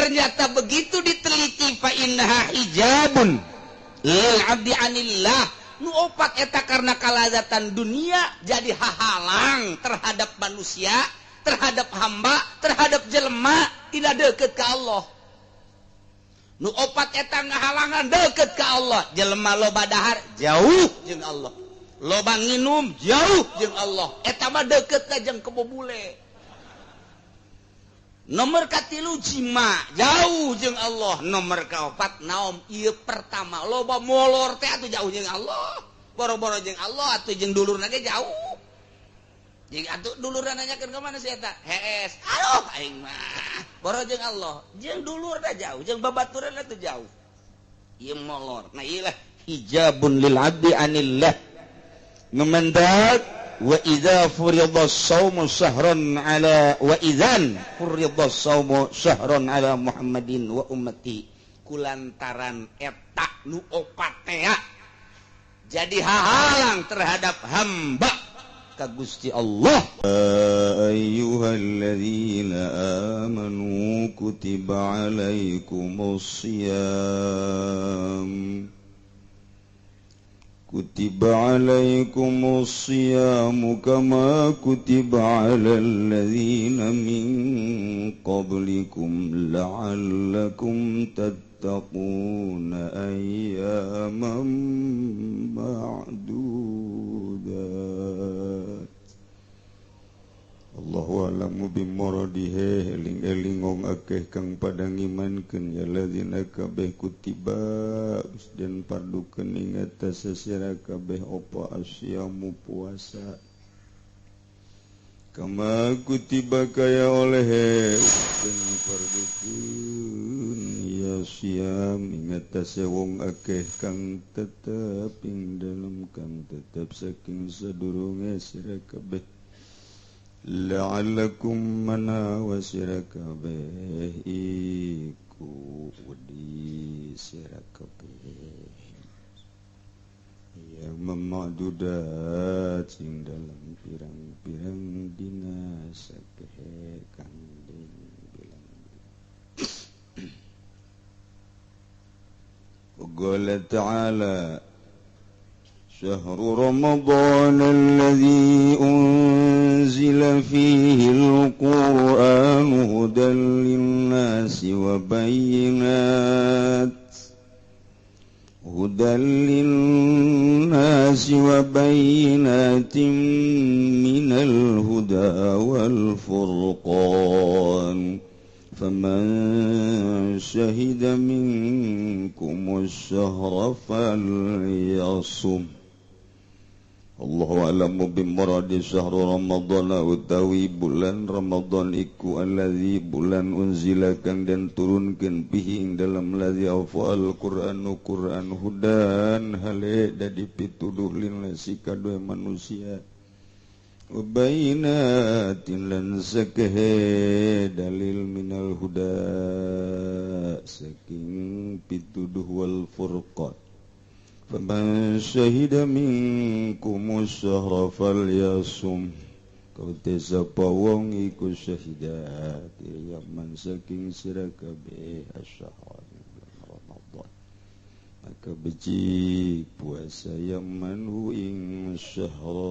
ternyata begitu diteliti fa innaha hijabun lil abdi anillah. Nu opat eta karena kalazatan dunia jadi hahalang terhadap manusia, terhadap hamba, terhadap jelema tidak deket ke Allah. Nu opat eta ngahalangan deket ke Allah. Jelema loba dahar jauh jeung Allah, loba nginum jauh jeung Allah. Eta mah deket ka jeung kebobule. Nomor katilu jima jauh jeung Allah. Nomor kaopat naom ieu pertama loba molor teh atuh jauh jeung Allah. Boro-boro jeung Allah atuh jeung dulurna ge jauh. Jeung atuh dulurna nanyakeun ka mana si eta? Hees. Aduh aing mah boro jeung Allah. Jeung dulurna jauh, jeung babaturanna teh jauh. Ieu molor. Nah ieu lah hijabun lil abdi anillah. Numandak wa idza furiḍa as-shaumu shahran ala wa idzan furiḍa as-shaumu shahran ala Muhammadin wa ummati. Kulantaran eta nu opat teh jadi hahalang terhadap hamba ka Gusti Allah. Ayyuhalladzina amanu kutiba alaikumus shiyam kutiba alaikumus shiyamu kama kutiba alal ladzina min qablikum la'allakum tattaquna ayyaman ma'dudat. Allahu a'lamu bimuradihi. Eling-eling ngong akeh kang padang imankeun ya ladzina kabeh kutiba dan pardukeun ing atas sesira kabeh apa asyamu puasa kama kutiba kaya oleh dan pardukeun ya syam ing atas wong akeh kang tetep ing dalem kang tetep saking sadurunge sira kabeh la'allakum manawa sira kabeh iku wedi sira kabeh ya mamadudat sing dalam pirang-pirang dina sakeh kang den bilang. Qala ta'ala شهر رمضان الذي أنزل فيه القرآن هدى للناس وبينات من الهدى والفرقان فمن شهد منكم الشهر فليصم. Allahu a'lamu bimuradi syahru ramadhana utawi bulan Ramadan iku allazi bulan unzila kang den turunkeun bihi ing dalam ladzi al Qur'anu Qur'an hudan hale dadi pituduh linasi kadue manusia wa bainatin lan sakehe dalil minal huda saking pituduh wal furqan. Faman syahida minkumus syahra falyasum. Kau sapa wong iku syahida yaman saking sira kabeh asyhar Ramadan maka beci puasa yaman hu ing syahra.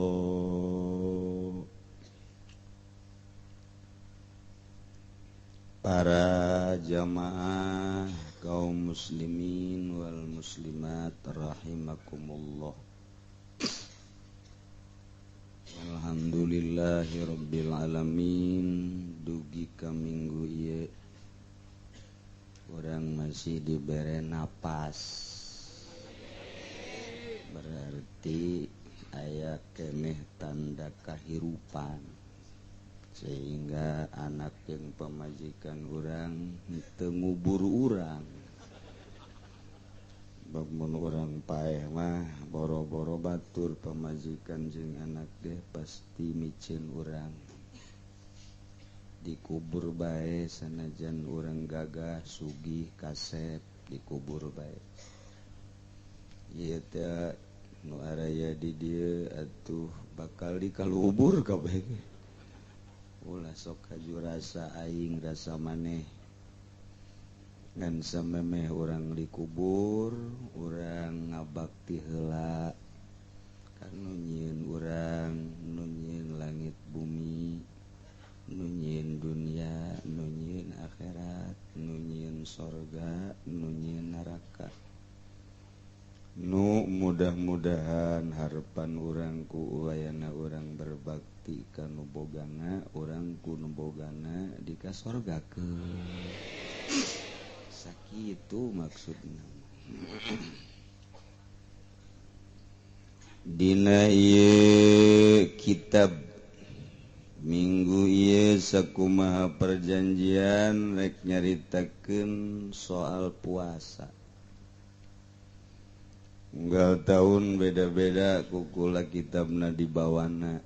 Para jamaah kaum muslimin wal muslimat rahimakumullah. Alhamdulillahi rabbil alamin. Dugi ka minggu ieu urang masih dibere napas. Berarti aya keneh tanda kahirupan. Sehingga anak yang pemajikan orang teu ngubur urang. Bamun urang paeh mah boro-boro batur pemajikan jeung anak teh pasti micen urang. Dikubur bae sanajan urang gagah sugih kasep dikubur bae. Ieu teh nu araya di dieu atuh bakal dikalubur kabeh. Ulah sok haju rasa aing rasa maneh ngan samemeh urang dikubur urang ngabakti heula kanu nyieun urang nu nyieun langit bumi nu nyieun dunia nu nyieun akhirat nu nyieun sorga nu nyieun neraka nu mudah-mudahan harapan urang ku wayana urang berbakti kanu bogana urang ku nu bogana dikasorgakeun sakitu maksudna dina ieu kitab minggu ieu sakumaha perjanjian rek nyaritakeun soal puasa. Unggal tahun beda-beda kukula kitabna dibawana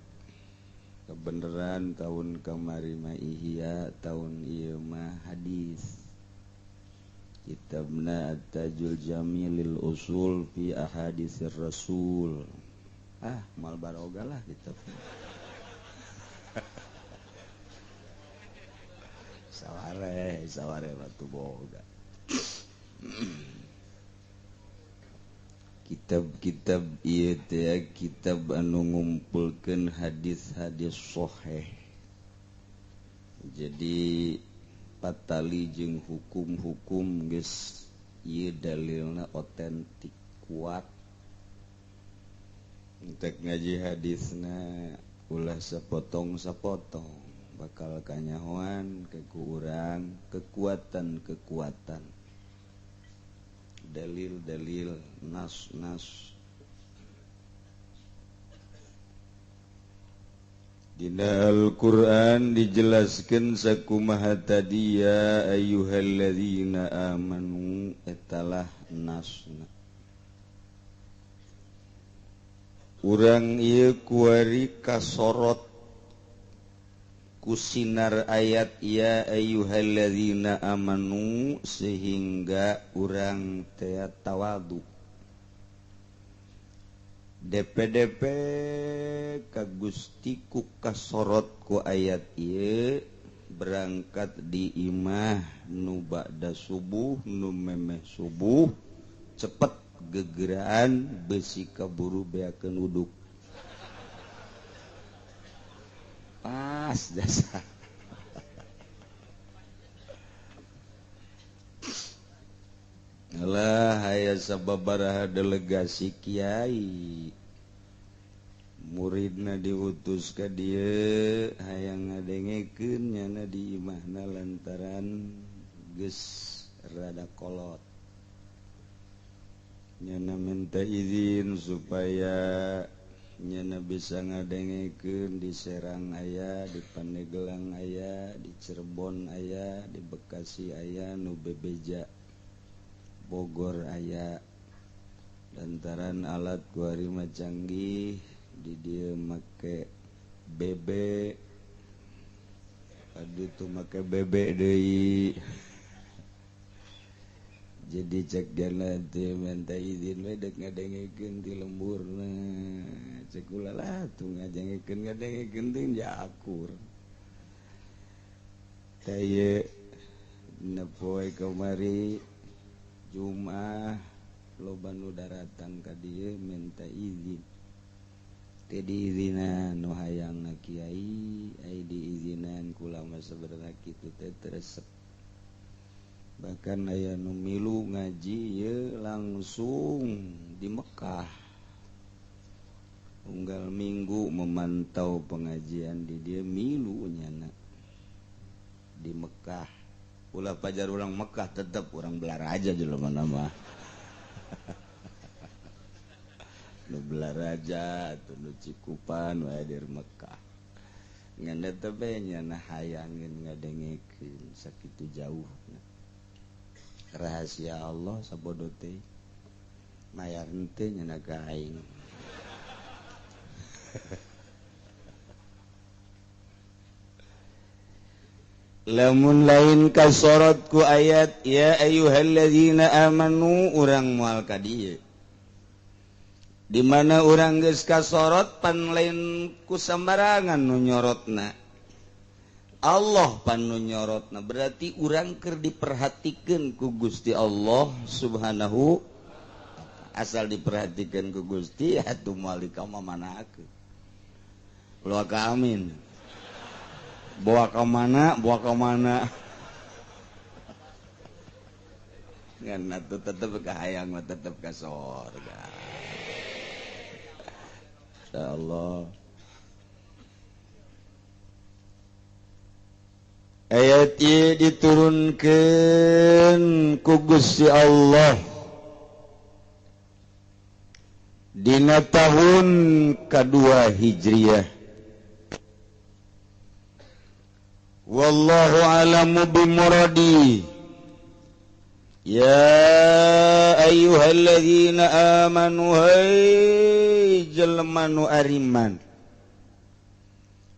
kebeneran tahun kamari mah ihya tahun ieu mah hadis kitabna At-Tajul Jamilil Usul fi Ahaditsir Rasul mal baroga lah kitabna saware batu boga kitab-kitab ieu teh kitab anu ngumpulkeun hadis-hadis sahih. Jadi patali jeung hukum-hukum geus ieu dalilna otentik kuat. Entek ngaji hadisna ulah sapotong-sapotong bakal kanyahoan ku urang kekuatan-kekuatan. Dalil-dalil nas-nas dina Al-Qur'an dijelaskeun sakumaha tadi ya ayyuhalladzina amanu etalah nasna urang ieu kuari kasorot ku sinar ayat ya ayyuhalladzina amanu sehingga urang teh tawadu DP ka Gusti ku kasorot ku ayat ieu berangkat di imah nu ba'da subuh nu memeh subuh cepet gegeraan besi kaburu beakeun wuduk pas dasar alah aya sababaraha delegasi kiai muridna diutus ka dieu hayang ngadengekeun nyana di imahna lantaran geus rada kolot nyana minta izin supaya nyana bisa ngadengekeun di Serang aya, di Pandeglang aya, di Cirebon aya, di Bekasi aya, nu bebeja Bogor aya. Lantaran alat kuari mah canggih di dieu make bebek. Aduh tuh make bebek deui. Jadi cek jana teh minta izin we dek ngadengekeun ti lemburna cek ulah lah tuh ngadengekeun teh jakur teh ye dina poe kamari Jumaah loba nu daratang ka dieu minta izin teh diizinan nu hayangna kiai ai diizinan ku ulama sabaraha kitu teh tresep. Bahkan aya nu milu ngaji ye langsung di Mekah unggal minggu memantau pengajian di dia milu nyana di Mekah ulah pajar orang Mekah tetap orang Belaraja jelema nama nu Belaraja atuh nu Cikupan wae di Mekah nganda teh nyana hayangin ngadengekeun sakitu jauhna rahasia Allah sabodo teh mayar henteu nyana ka aing lamun lain kasorot ku ayat ya ayyuhalladzina amanu urang moal ka dieu di mana urang geus kasorot pan lain ku sambarangan nu nyorotna Allah panu nyorotna berarti urang keur diperhatikan ku Gusti Allah subhanahu asal diperhatikan ku Gusti atuh moal dikamanakeun lu ka amin bawa ka mana ngan atuh tetep ka hayang mah tetep ka sorga insyaallah. Ayat ieu diturunkeun ku Gusti Allah dina tahun kadua Hijriah. Wallahu a'lamu bimuradi. Ya ayyuhalladzina amanu hai jelema nu ariman.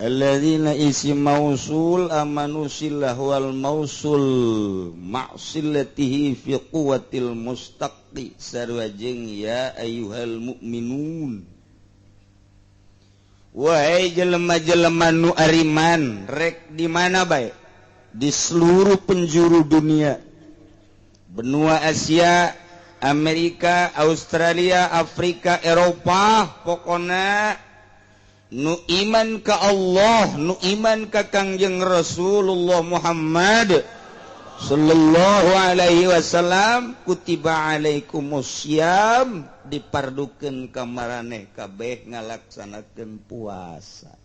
Alladzina isim mausul amanusillah wal mausul ma'silatihi fi quwwatil mustaqi sarua jeung ya ayyuhal mu'minun. Wahai jelema-jelema nu ariman rek di mana bae di seluruh penjuru dunia benua Asia, Amerika, Australia, Afrika, Eropa pokona nu iman ka Allah nu iman ka Kangjeng Rasulullah Muhammad sallallahu alaihi wasallam kutiba alaikumusiyam dipardukeun ka maraneh kabeh ngalaksanakeun puasa.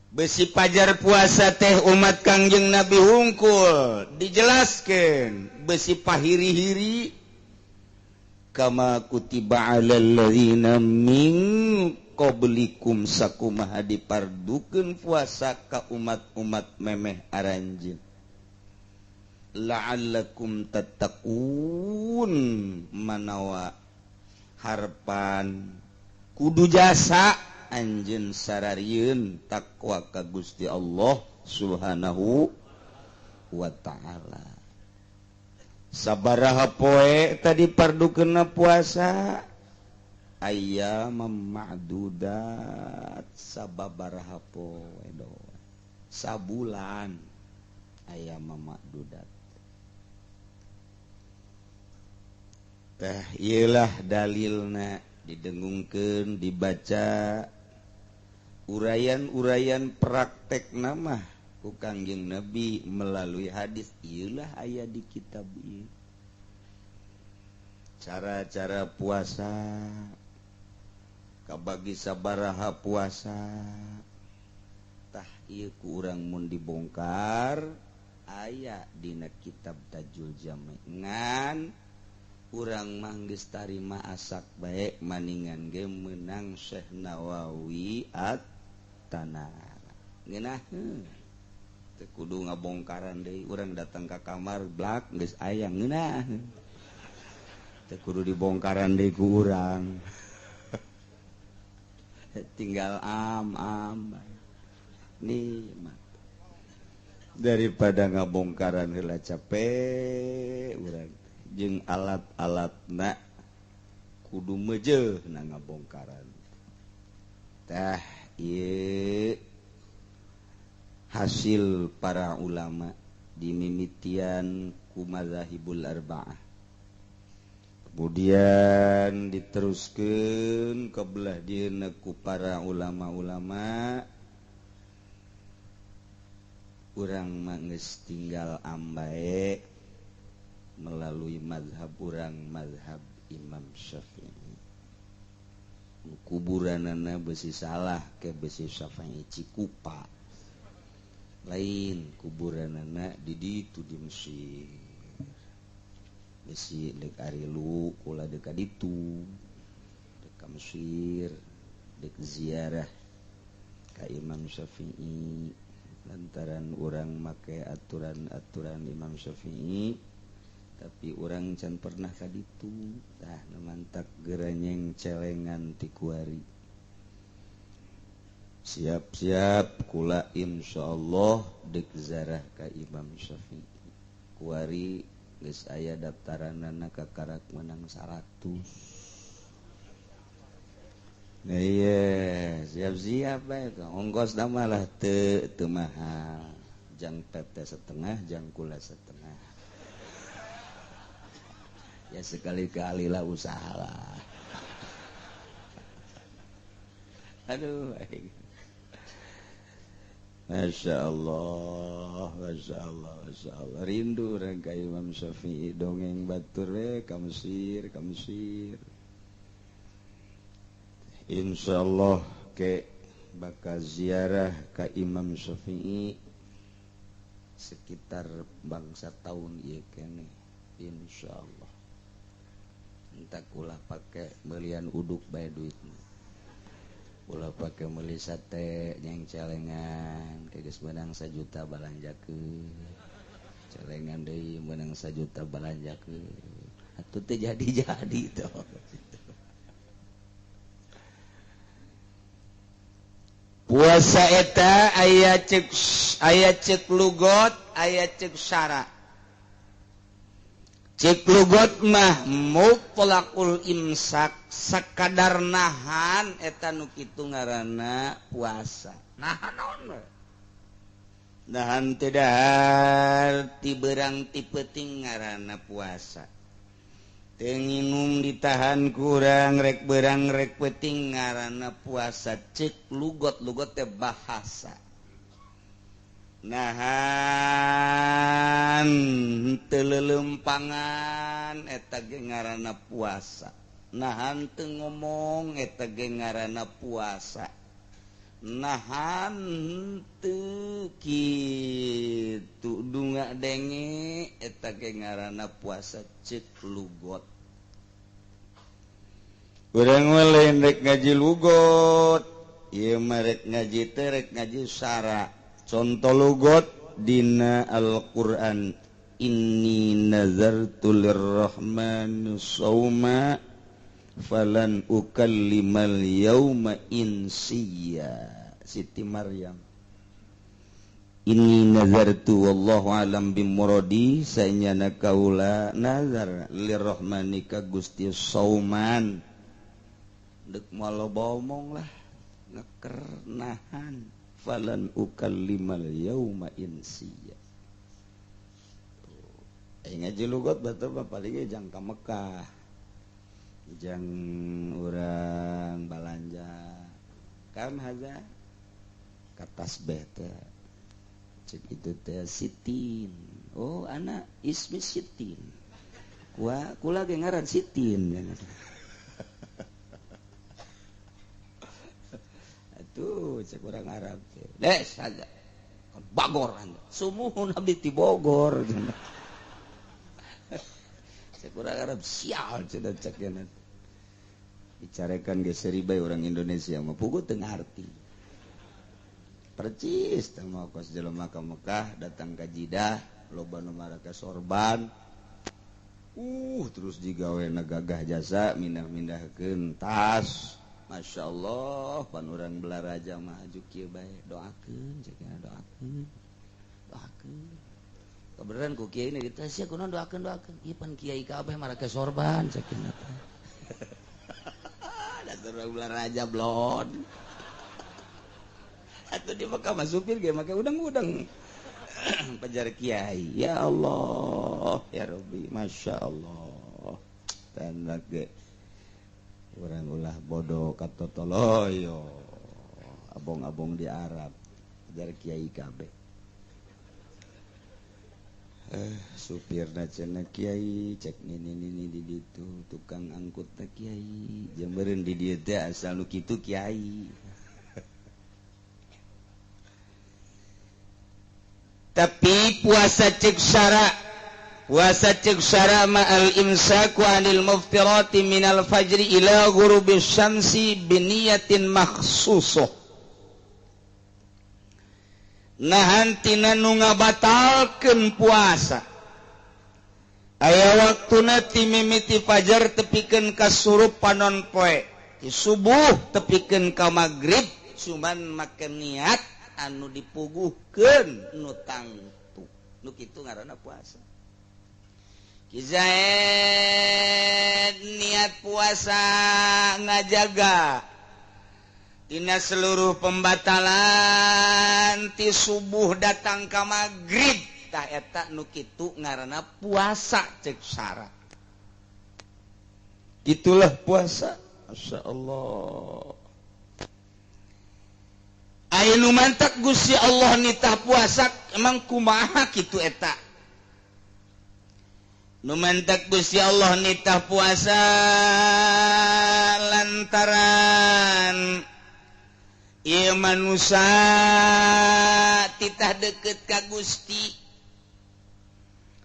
Besi pajar puasa teh umat Kangjeng Nabi hungkul dijelaskeun besi pahiri-hiri kama kutiba alal ladzina min qablikum sakumaha dipardukeun puasa ka umat-umat memeh aranjeun la'allakum tattaqun manawa harpan kudu jasa anjeun sararieun takwa ka Gusti Allah subhanahu wa ta'ala. Sabaraha poe tadi pardukeunna puasa ayyam ma'dudat sababaraha poe doa sabulan ayyam ma'dudat tah ieulah dalilna didengungkeun dibaca urayan-urayan praktekna mah ku Kangjeng Nabi melalui hadis ieulah aya di kitab ieu. Cara-cara puasa kabagi sabaraha puasa tah ieu ku urang mun dibongkar aya dina kitab Tajul Jami ngan urang mah geus tarima asak bae maningan ge meunang Syekh Nawawi at-Tanara ngeunaheun teu kudu ngabongkaran deui urang datang ka kamar blak geus aya ngeunaheun teu kudu dibongkaran deui ku urang tinggal am nikmat daripada ngabongkaran heula capek urang jeung alat-alatna kudu meujeuh na ngabongkaran tah ieu hasil para ulama di mimitian ku mazahibul arba'ah kemudian diteruskeun ka belah dieuna ku para ulama-ulama urang mah geus tinggal ambae melalui mazhab urang mazhab Imam Syafi'i kuburanana besi salah ke besi Syafi'i Cikupa lain kuburanana di ditu di Mesir besi dek arilu kula deka ditu deka Mesir dek ziarah ka Imam Syafi'i lantaran urang make aturan-aturan Imam Syafi'i tapi urang can pernah ka ditu tah namantak geranyeng celengan ti kuari siap-siap kula insyaallah dek zarah ka Imam Syafi'i kuari geus aya daftaranana ka karak menang 100 iya siap-siap bae ongkos malah teu mahal jang tete setengah jang kula setengah ya sekali-kali lah usaha lah aduh Masya Allah, Masya Allah, Masya Allah. Rindu rangka Imam Syafi'i dongeng batur ka Mesir, ka Mesir. Insya Allah ke bakal ziarah ka Imam Syafi'i sekitar bangsa tahun ieu kene. Insya Allah. Entah kula pakai belian uduk bae duitna. Ulah pakai meuli sate yang celengan geus menang 1 juta balanjakeun celengan deui menang 1 juta balanjakeun atuh teh jadi toh puasa eta aya cek lugot aya cek syara cek lugot mah mutlaqul imsak sakadar nahan eta nu kitu ngaranna puasa nahan naon nahan teu dahar ti beurang ti peuting ngaranna puasa teu nginum ditahan kurang rek beurang rek peuting ngaranna puasa cek lugot teh bahasa nahan telelempangan eta ge ngaranna puasa nahan teu ngomong eta ge ngaranna puasa nahan teu kitu dunga denge eta ge ngaranna puasa ceuk lugot urang lain rek ngaji lugot ieu mah rek ngaji teh rek ngaji syara contoh lugot dina Al-Qur'an inni nazartu lirrahmani shauma falan ukallimal yauma insiya Siti Maryam inni nazartu wallahu alam bimuradi saenyana kaula nazar lirrahmani ka Gusti sauman deuk moal omong lah ngeker nahan falan ukallimal yauma insiya ngaji lugot batur paling jang ka Mekah jang urang balanja kan haza ka tasbih teh cek itu teh sitin oh anak ismi sitin kula ge ngaran sitin atuh cek urang Arab teh des saja bagor anda sumuhun abdi ti Bogor cek urang Arab sial cenah cek yana bicarekan ge seribay orang Indonesia mah puguh teu ngarti percis teh mah kos jelema ka Mekah datang ka Jidah loba nu maraka sorban terus digawena gagah jasa mindah-mindahkeun tas Masya Allah pan urang Belaraja mah aju kieu bae doakeun cek doakeun kebenaran ku kiai ini kita sia kunaon doakeun ieu pan kiai kabeh maraka sorban cek teh orang Belaraja blon atau di Mekah mah supir ge make udang-udang pajar kiai ya Allah ya Rabbi Masya Allah tanda ge urang ulah bodoh katotoloyo abong-abong di Arab pajar kiai kabeh supirna cenah kiai cek ini di ditu tukang angkut teh kiai jembereun di dieu teh asal nu kitu kiai tapi puasa cek syara ma'al imsaku anil muftirati minal fajri ila ghurubis syamsi biniyatin makhsusah nahan tina nu ngabatalkeun puasa aya waktuna ti mimiti fajar tepikeun ka surup panon poe ti subuh tepikeun ka magrib cuman make niat anu dipuguhkeun nu tangtu nu kitu ngaranna puasa kizaed niat puasa ngajaga tina seluruh pembatalan ti subuh datang ka magrib tah eta nu kitu ngaranna puasa cek syarat. Itulah puasa. Masyaallah. Aya nu mantak Gusti Allah nitah puasa emang kumaha kitu eta? Nu mantak Gusti Allah nitah puasa lantaran ieu manusia titah deket ka Gusti.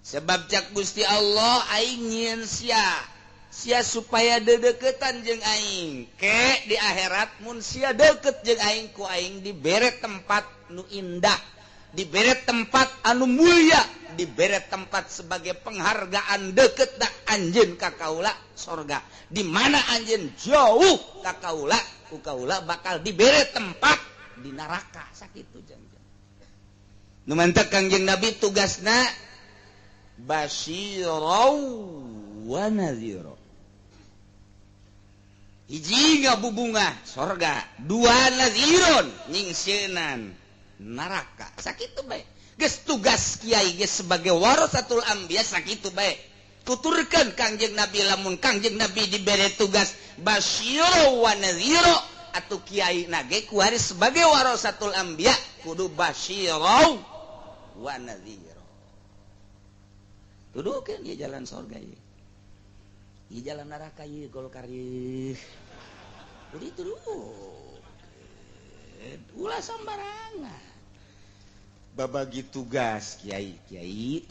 Sebab cak Gusti Allah aing nyieun sia supaya dedeketan jeung aing ke di akhirat mun sia deket jeung aing ku aing dibere tempat nu indah, dibere tempat anu mulia, dibere tempat sebagai penghargaan deket da anjeun ka kaula sorga. Di mana anjeun jauh ka kaula, ku kaula bakal dibere tempat di neraka sakitu jangan. Nu mantep Kangjeng Nabi tugasna basyirau wa nadhira. Hiji ngabubungah sorga, dua nadhirun nyingsenan neraka. Sakitu bae. Geus tugas kiai geus sebagai warasatul anbiya sakitu bae. Tuturkeun Kangjeng Nabi lamun Kangjeng Nabi dibere tugas basyirau wa nadhira atuh kiai nage ku hari sebagai warasatul anbiya kudu basyirau wa nadhira. Tuduhkeun ieu jalan sorga ieu. Ieu jalan neraka ieu golkar ieu. Kudu tuduh. Ulah sambarangan. Babagi tugas kiai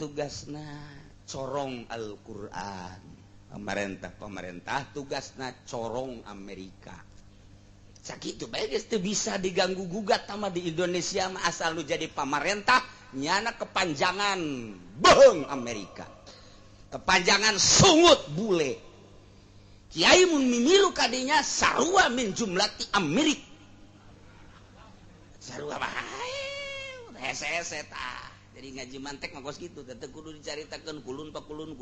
tugasna corong Al-Qur'an. Pemerintah tugasna corong Amerika. Sakitu bae geus teu bisa diganggu gugat sama di Indonesia mah asal nu jadi pamarentah nyana kepanjangan beung Amerika. Kepanjangan sungut bule. Kiai mun mimilu kadinya sarua min jumlati Amerik. Sarua bae. Hese tah. Jadi ngaji mantek mah kos kitu teh kudu dicaritakeun kulun pa badun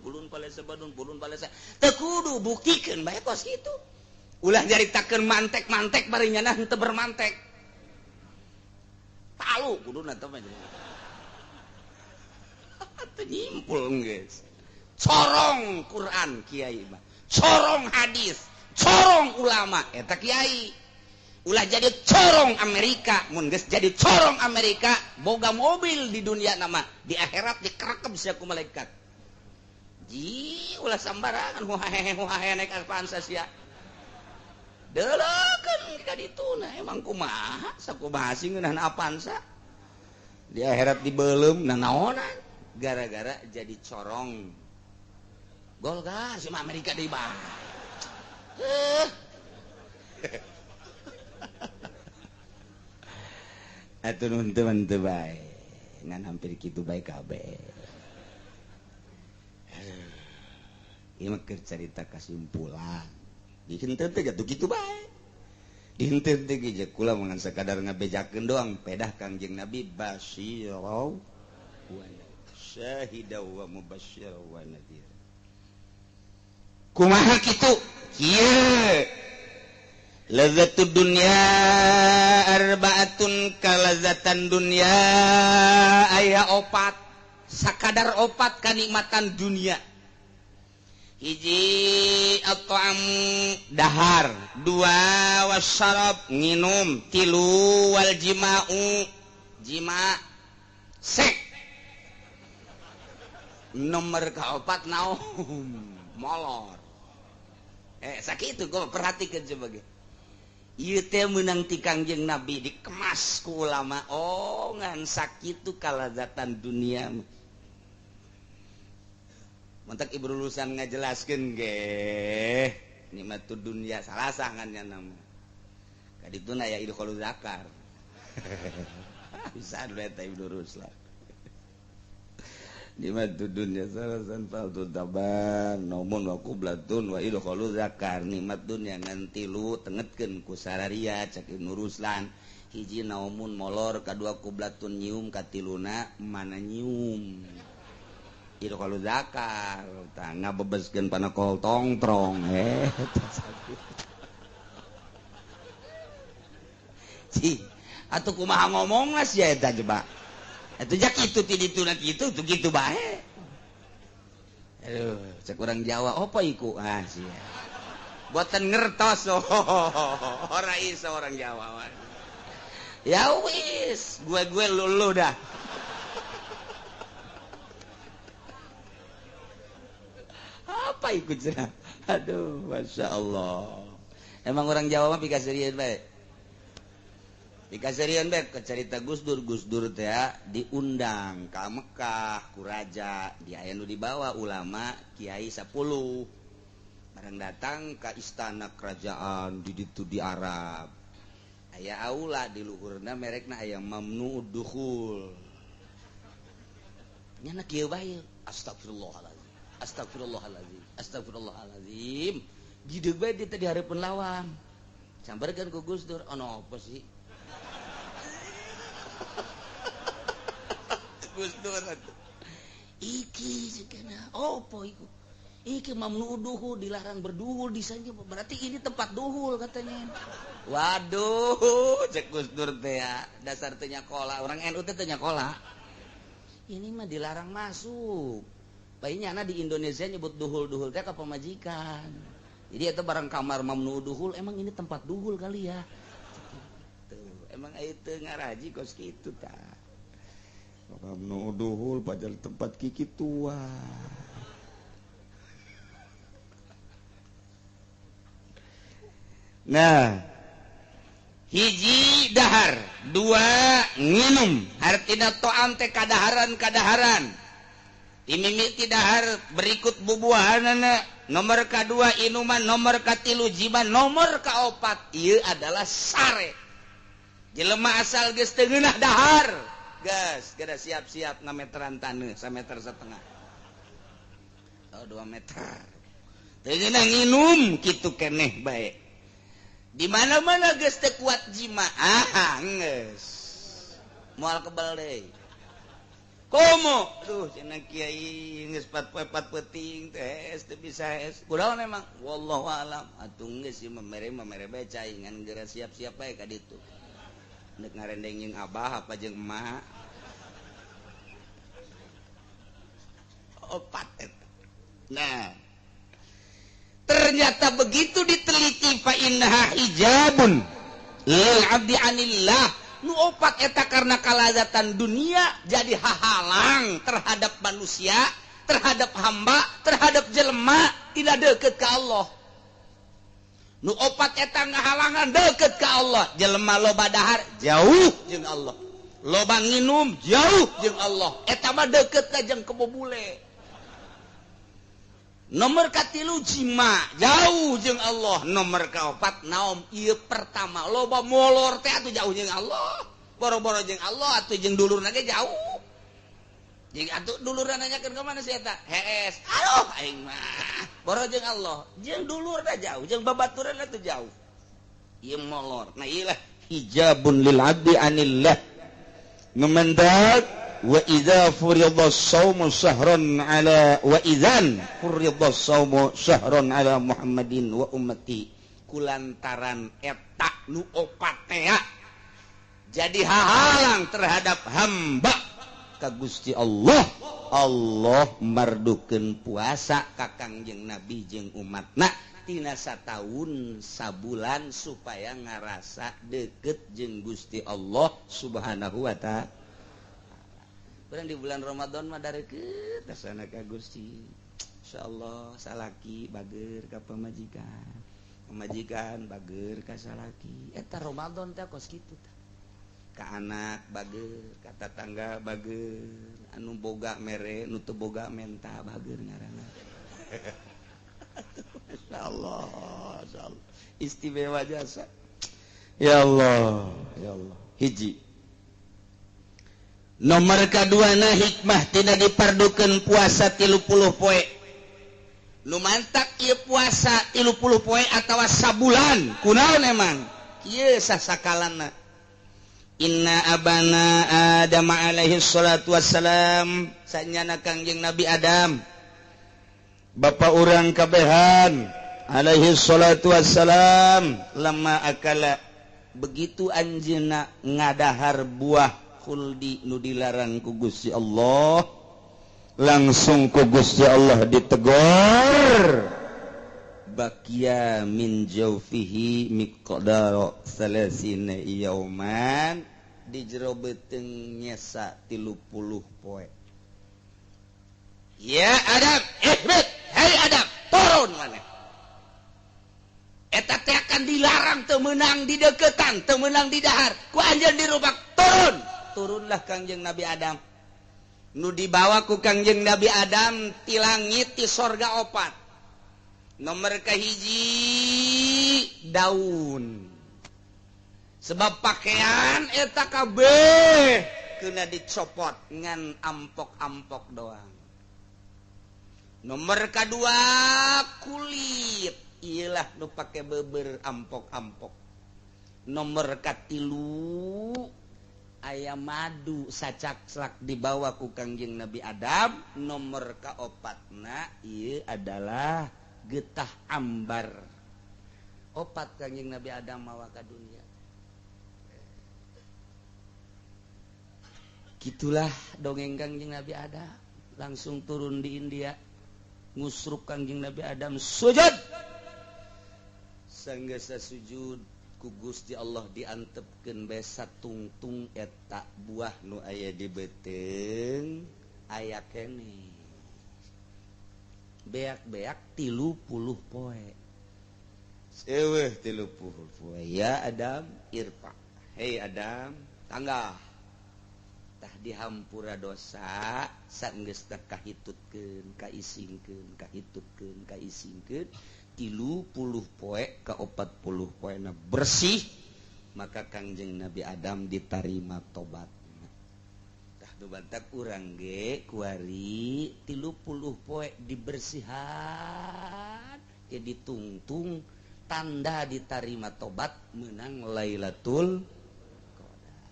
kulun pa lese badun kulun pa lese. Teu kudu buktikeun bae kos kitu. Ulah nyaritakeun mantek-mantek bari nyana henteu bermantek. Talu kuduna teh mah. Teu nyimpul geus. Corong Quran kiai mah. Corong hadis, corong ulama eta kiai. Ulah jadi corong Amerika, mun geus jadi corong Amerika boga mobil di dunia nama, di akhirat dikerekep sia ku malaikat. Ji ulah sambarangan huhahe naik Avanza sia. Deleukeun ka dituna emang kumaha sakumaha sih ngeunahna Avanza. Di akhirat dibeulem nanaonan gara-gara jadi corong golkar si Amerika deui bah. Atuh nuhun teu bae. Ngan hampir kitu bae kabeh. Ieu mah keur carita kasimpulan. Dihenteu teh jatuh kitu bae. Dihenteu teh ge kula mangan sakadar ngabejakeun doang pedah Kangjeng Nabi basyirau wa syahidau wa mubasysyirau wa nadhir. Kumaha kitu? Kieu lazzatud dunya arbaatun kalazatan dunya aya opat sakadar opat kanikmatan dunia. Hiji at-ta'am dahar, dua wasyarab nginum, tilu wal jima'u jima sek. Nomor kaopat naon molor. Sakitu kau perhatikan sebagai ieu teh meunang ti Kangjeng Nabi dikemas ku ulama. Oh ngan sakitu kalazatan dunia. Mantak ibu lulusan ngajelaskeun ge nikmatud dunya salasa ngannya nama. Kadituna ya idkhulul zakar. Bisa dulu eta ibu lulusan. Nikmatud dunya salasan faltu taban namun wa qublatun wa idkhulul zakar. Nikmat dunya ngan tilu tengetkeun ku sararia cak Ibnu Ruslan. Hiji naumun molor, kadua qublatun nyium, katiluna mana nyium. Idkhulul zakar tah ngabebeskeun panakol tongtrong atau kumaha ngomong lah sih eta coba. Itu jak itu tiditu nak itu tuh gitu bae. Aduh, cek orang Jawa apa iku? Ah sih. Buatan ngertos ora iso orang Jawa. Ya wis, gue lulu dah. Apa ikut cenah? Aduh, Masya Allah. Emang orang Jawa mah pikaserian baik. Pikaserian baik ke cerita Gus Dur teh diundang ke Mekah, ku raja, di aya nu dibawa ulama kiai 10. Bareng datang ke istana kerajaan di ditu di Arab. Aya aula di luhurna merekna aya mamnu dukhul. Nyana kieu bae. Astagfirullahalazim. Astagfirullahalazim. Astagfirullahalazim. Gideg bae di tadi hareupeun lawang. Sambarkeun ku Gus Dur, ono apa sih? Gus Dur. Iki cenah, opo iku? Iki mamnu duhul, dilarang berduhul di sana. Berarti ini tempat duhul katanya. Waduh, cek Gus Dur teh ya. Dasar teh nyakola, orang NU teh nyakola. Ini mah dilarang masuk. Bayinya di Indonesia nyebut duhul-duhul teh ka pemajikan. Jadi itu barang kamar mamnu duhul, emang ini tempat duhul kali ya. Tuh, emang itu ngaraji kos kitu tah. Mamnu duhul padahal tempat kiki tua. Nah, hiji dahar, dua nginum. Artina to'am teh kadaharan. Dimimiti dahar berikut bubuahanana. Nomor kedua inuman, nomor katilu jiban, nomor kaopat ieu adalah sare. Jelema asal geus teu ngeunah dahar, geus kada siap-siap ngameteran taneuh 1,5 meter. Oh 2 meter. Teu ngeunah nginum kitu keneh bae. Di mana-mana geus teu kuat jima, geus. Moal kebal deui. Komo, aduh cenah kiai geus 4 peting teh teu bisa es. Kunaon emang? Wallahu alam. Atuh geus ieu mamere bae cai ngan geura siap-siap bae ka ditu. Neuk ngarendeng jeung abah apa jeung emak. Opat eta. Nah, ternyata begitu diteliti fa innaha hijabun lil abdi anillah. Nu opat eta karena kalazatan dunia jadi hahalang terhadap manusia, terhadap hamba, terhadap jelema tidak deket ke Allah. Nu opat eta ngahalangan deket ke Allah. Jelema loba dahar jauh jeung Allah. Loba nginum jauh jeung Allah. Eta mah deket ka jeung kebobule. Nomor katilu jima jauh jeung Allah. Nomor kaopat naom ieu pertama loba molor teh atuh jauh jeung Allah. Boro-boro jeung Allah atuh jeung dulurna ge jauh. Jeung atuh dulurna nanyakeun ka mana si eta? Hees. Aduh aing mah boro jeung Allah. Jeung dulurna jauh, jeung babaturan atuh jauh. Ieu molor. Nah ieu hijabun lil abdi anillah. Ngemendak wa idza furiḍa as-shaumu syahran ala wa idzan furiḍa as-shaumu syahran ala Muhammadin wa ummati kulantaran eta nu opat teh jadi hahalang terhadap hamba ka Gusti Allah. Allah mardukeun puasa ka Kangjeng Nabi jeung umatna tina sataun sabulan supaya ngarasa deket jeung Gusti Allah Subhanahu wa ta'ala. Di bulan Ramadan mah darekeut dasana ka Gusti. Insyaallah salaki bager ka pamajikan. Pamajikan bager ka salaki. Eta Ramadan teh kos kitu tah. Ka anak bager, ka tetangga bager, anu boga mere, nu teu boga menta bager ngaranna. Insyaallah, insyaallah. Istimewa jasa. Ya Allah, ya Allah. Hiji nomor kaduana hikmah tidak dipardukeun puasa 30 poe. Nu mantak ieu puasa 30 poe atawa sabulan. Kunaon emang? Ieu sasakalana. Inna abana Adam alaihi salatu wassalam, sanyana Kangjeng Nabi Adam. Bapa urang kabehan alaihi salatu wassalam lama akala begitu anjeunna ngadahar buah khuldi nu dilarang ku Gusti Allah langsung ku Gusti Allah ditegor bakia min jawfihi miqdaro salasina yauman di jero beuteung nyesa 30 poe. Ya Adam, ihbit, hai Adam, turun maneh. Eta teh akan dilarang teu meunang di deukeutan, teu meunang di dahar. Ku anjeun dirubak turun. Turunlah Kangjeng Nabi Adam. Nu dibawa ku Kangjeng Nabi Adam ti langit ti sorga 4. Nomor kahiji daun. Sebab pakaian eta kabeh kena dicopot ngan ampok-ampok doang. Nomor kedua kulit, iyalah nu pake beber ampok-ampok. Nomor katilu aya madu sacakslak dibawa ku Kangjeng Nabi Adam. Nomor kaopatna ieu adalah getah ambar. 4 Kangjeng Nabi Adam mawa ka dunia. Gitulah dongeng Kangjeng Nabi Adam. Langsung turun di India. Ngusruk Kangjeng Nabi Adam sujud. Sanggasa sujud ku Gusti Allah diantepkeun bae satungtung eta buah nu aya di beuteung aya keneh. Beak-beak 30 poe. Eueuh 30 poe. Ya Adam irfa. Hei Adam, tanggah. Tah dihampura dosa saenggeus teh kahitutkeun, kaisingkeun, kahitutkeun, kaisingkeun 30 poe ka 40 poena bersih, maka Kangjeng Nabi Adam ditarima tobatna. Tah dubantak urang ge kuari 30 poe dibersihan ke ditungtung tanda ditarima tobat meunang Lailatul Qadar.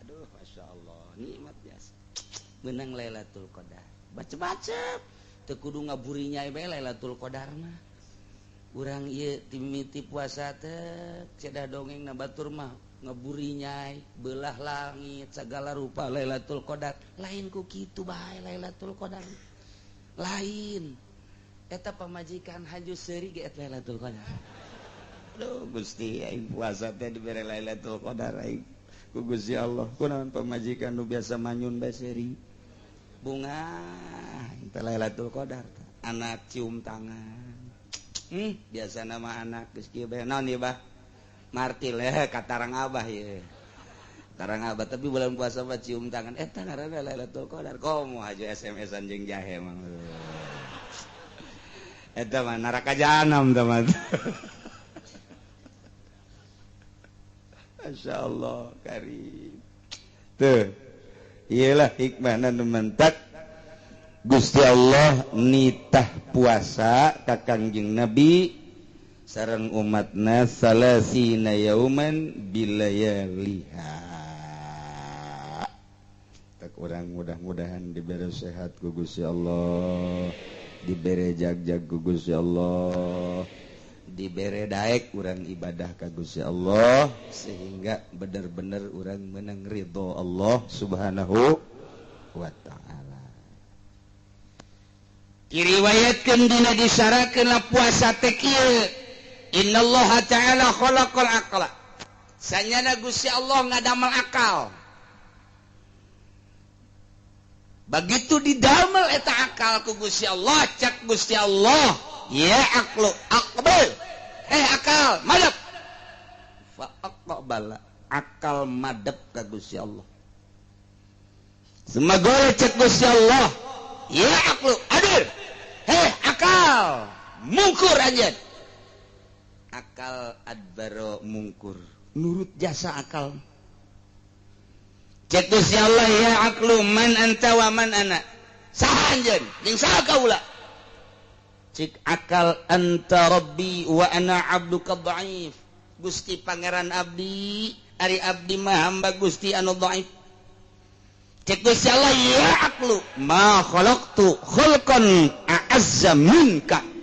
Aduh masyaallah nikmat biasa. Meunang Lailatul Qadar. Baca-baca teu kudu ngaburi nyai bae Lailatul Qadar mah. Urang ieu timiti puasa teh cedah dongeng na batur mah ngaburi nyai beulah langit sagala rupa Lailatul Qadar. Lain ku kitu bae Lailatul Qadar. Lain. Eta pamajikan haju seuri ge eta Lailatul Qadar. Aduh Gusti aing puasa teh dibere Lailatul Qadar aing ku Gusti Allah. Kunaon pamajikan nu biasa manyun bae seuri. Bunga eta Lailatul Qadar. Anak cium tangan. Biasa nama anak geus kieu bae naon ieu bah martil katarang abah ye katarang abah tapi bulan puasa mah cium tangan eta ngaranna Lailatul Qadar komo haju SMS-an jeung jahe mah eta mah neraka jahanam teh mah masyaallah karim teu iyalah hikmahna nu mentak Gusti Allah nitah puasa ka Kangjeng Nabi sareng umatna salasina yauman bilayaliha. Tak urang mudah-mudahan dibere sehat ku Gusti Allah, dibere jag-jag ku Gusti Allah, dibere daek urang ibadah ka Gusti Allah sehingga bener-bener urang meunang ridho Allah Subhanahu wa ta'ala. Diriwayatkeun dina disyaratkeun puasa teh kieu. Innallaha ta'ala khalaqal aqla. Sanyana Gusti Allah ngadamel akal. Begitu didamel eta akal ku Gusti Allah, cak Gusti Allah, ya aqlu aqbal. Akal, madep. Fa aqbala, akal madep ka Gusti Allah. Semoga cak Gusti Allah, ya aqlu hadir. Akal mungkur anjeun. Akal adbaro mungkur. Nurut jasa akal. Cek Gusti Allah ya aqlu man anta wa man ana. Saha anjeun jeung saha kaula? Cek akal anta rabbi wa ana abduka dhaif. Gusti pangeran abdi, ari abdi mah hamba Gusti anu dhaif. Cek Gusti Allah ya aqlu ma khalaqtu khalqan a'azza minka.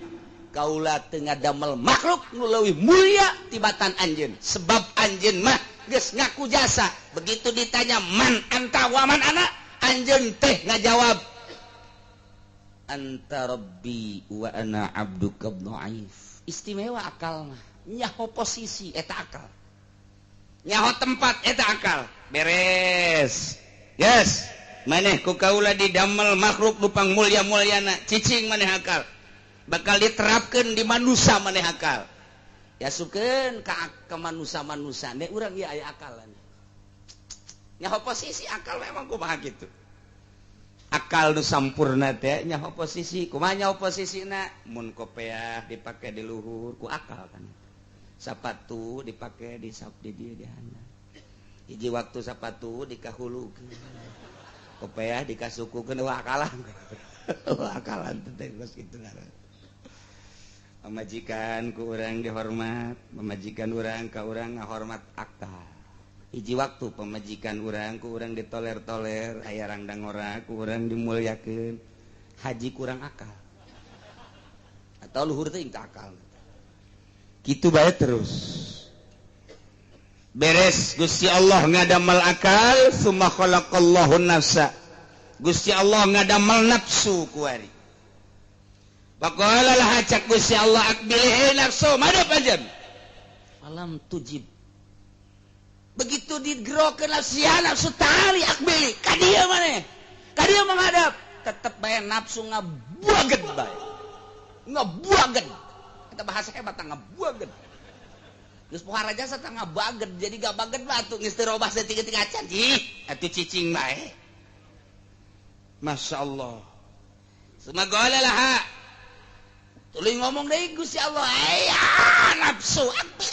Kaula teu ngadamel makhluk nu leuwih mulia tibatan anjeun sebab anjeun mah geus ngaku jasa. Begitu ditanya man anta wa man ana, anjeun teh ngajawab anta rabbi wa ana abduka dhaif. Istimewa akal mah. Nyaho posisi eta akal. Nyaho tempat eta akal. Beres. Yes. Maneh ku kaula didamel makhluk lupang mulya-mulyana, cicing maneh akal. Bakal diterapkeun di manusia maneh akal. Ya sukeun ka manusia-manusia nek urang ieu aya akalan. Nyaho posisi akal memang kumaha kitu. Akal nu sampurna teh nyaho posisi, kumaha nyaho posisina? Mun kopiah dipake di luhur ku akal kan. Sapatu dipake di dieu di handap. Hiji waktu sapatu dikahulukeun. Kopiah dikasukukeun akalan. Akalan teh geus kitu ngaran. Pamajikan ku urang dihormat, pamajikan urang ka urang ngahormat akal. Hiji waktu pamajikan urang ku urang ditoler-toler, aya rangdang ora ku urang dimulyakeun. Haji kurang akal. Atau luhur teh teu akal. Kitu bae terus. Beres Gusti Allah ngadamel akal, summa khalaqallahu nafsa. Gusti Allah ngadamel nafsu kuari. Baqala lah hacak Gusti Allah akbilih nafsu mana panjen. Falam tujib. Begitu digerokeun nafsu tali akbili ka dieu maneh. Ka dieu menghadap tetep bae nafsu ngabuageun bae. Ngabuageun. Eta bahasa hebat ngabuageun. Geus pohara jasa teh ngabageun jadi gabageun batu geus teu robah saeutik-eutik acan. Ih, atuh cicing bae. Masyaallah. Sumagala lah. Tuluy ngomong deui Gusti Allah, aya nafsu akbil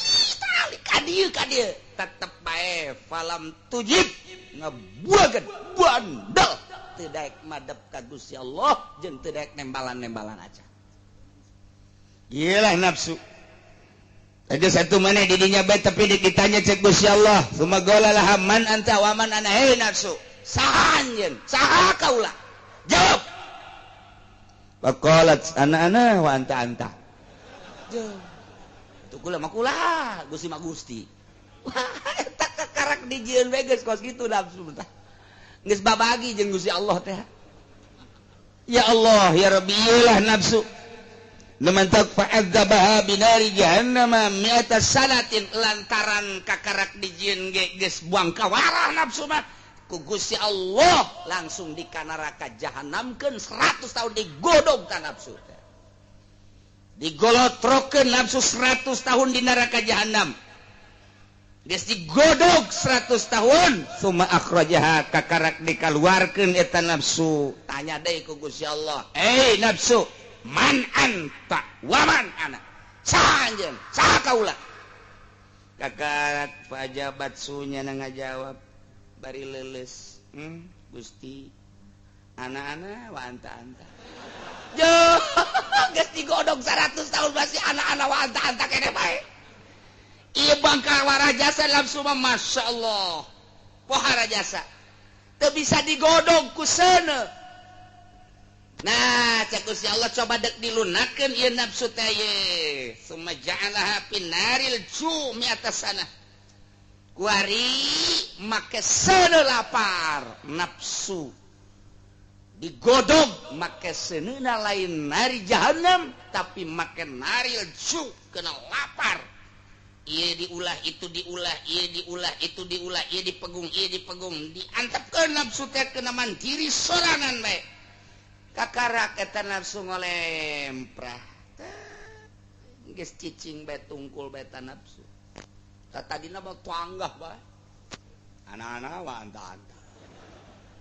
tali ka dieu tetep bae falam tujib ngabuageun bandel teu daek madep ka Gusti Allah jeung teu daek nembalan-nembalan aja. Iyalah nafsu. Ada satu maneh di dinya bae tapi dikitanya cek Gusti Allah, sumagala lah man anta wa man ana hei nafsu. Saha anjeun? Saha kaula? Jawab. Faqalat ana wa anta. Itu kula mah kula, Gusti mah Gusti. Wah, eta kakarak dijieun we geus kos kitu nafsu tah. Geus babagi jeung Gusti Allah teh. Ya Allah, ya Rabbi, iyalah nafsu. Laman fa'adzabaha binari jahannam mi'ata sanatin lantaran kakarak dijieun ge geus buang kawarah nafsu mah. Ku Gusti Allah langsung di neraka jahanamkeun 100 tahun digodog ka nafsu teh. Digolotrokeun nafsu 100 tahun di neraka jahanam. Geus digodog 100 tahun summa akhrajaha kakarak dikaluarkeun eta nafsu. Tanya deui ku Gusti Allah, "Hei nafsu, man anta wa man ana?" Saha anjeun? Saha kaula? Kakarak pajabat sunya ngajawab bari leuleus, Gusti anak-anak wa anta. Jo, geus digodog 100 tahun masih anak-anak wa anta kene bae. Ieu bangka warajasa nafsu mah masyaallah. Pohara jasa. Teu bisa digodog ku seuneu. Nah, cek Gusti Allah coba dek dilunakeun ieu nafsu teh ye. Summa ja'alaha pinnaril jumi atas sana. Kuari make seuneu lapar nafsu digodog make seuneuna lain nari jahanam tapi make naril ju kena lapar. Ieu diulah itu diulah, ieu diulah itu diulah, ieu dipegung diantepkeun nafsu teh kena mandiri sorangan bae. Kakarak eta nafsu ngolemprah. Geus cicing bae tungkul bae eta nafsu. Tadina mah tanggah bae. Anak-anak wa anta.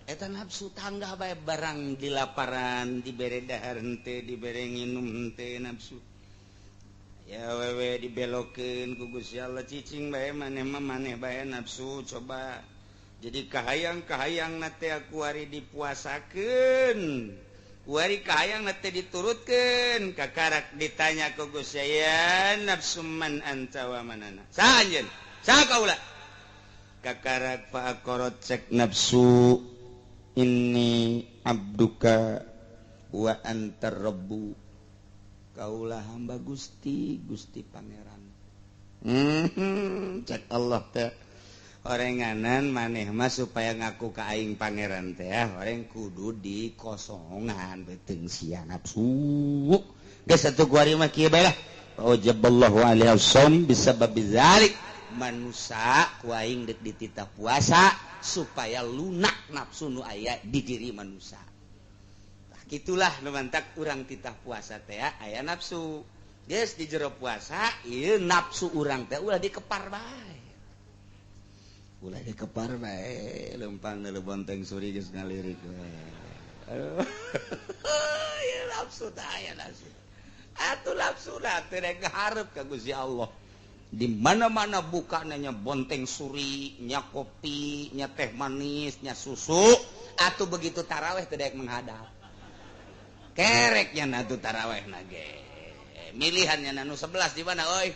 Eta nafsu tanggah bae barang di laparan, dibere dahar henteu, dibere nginum henteu nafsu. Ya wewe dibelokeun ku Gusti Allah cicing bae maneh mah maneh bae nafsu coba jadi kahayang teh aku ari dipuasakeun. Kuari kahayang teh diturutkeun, kakarak ditanya ku Gusti ya nafsu man anta wa manana. Saha anjeun? Saha kaula? Kakarak fa aqarat cek nafsu inni abduka wa antar rabbu. Kaulah hamba Gusti, Gusti pangeran. cek Allah teh orenganan maneh mah supaya ngaku ka aing pangeran teh orang kudu dikosongan beuteung sia nafsu geus atuh kuari mah kieu bae lah wajaballahu alaihi wasallam bisabab zalik manusia ku aing deuk dititah puasa supaya lunak nafsu nu aya di diri manusia. Nah, gitulah nu mantak urang titah puasa teh aya nafsu. Geus di jero puasa ieu nafsu urang teh ulah dikepar bae. Ulah dikepar bae, lempang na bonteng suri geus ngalirik bae. Ieu nafsu teh aya nafsu. Atuh nafsuna teh rek ngaharep ka Gusti Allah. Di mana-mana buka nya bonteng suri, nya kopi, nya teh manis, nya susu, atuh begitu tarawih teh daek menghadap. Kereknya na atuh tarawih na ge. Milihannya na nu 11 di mana euy?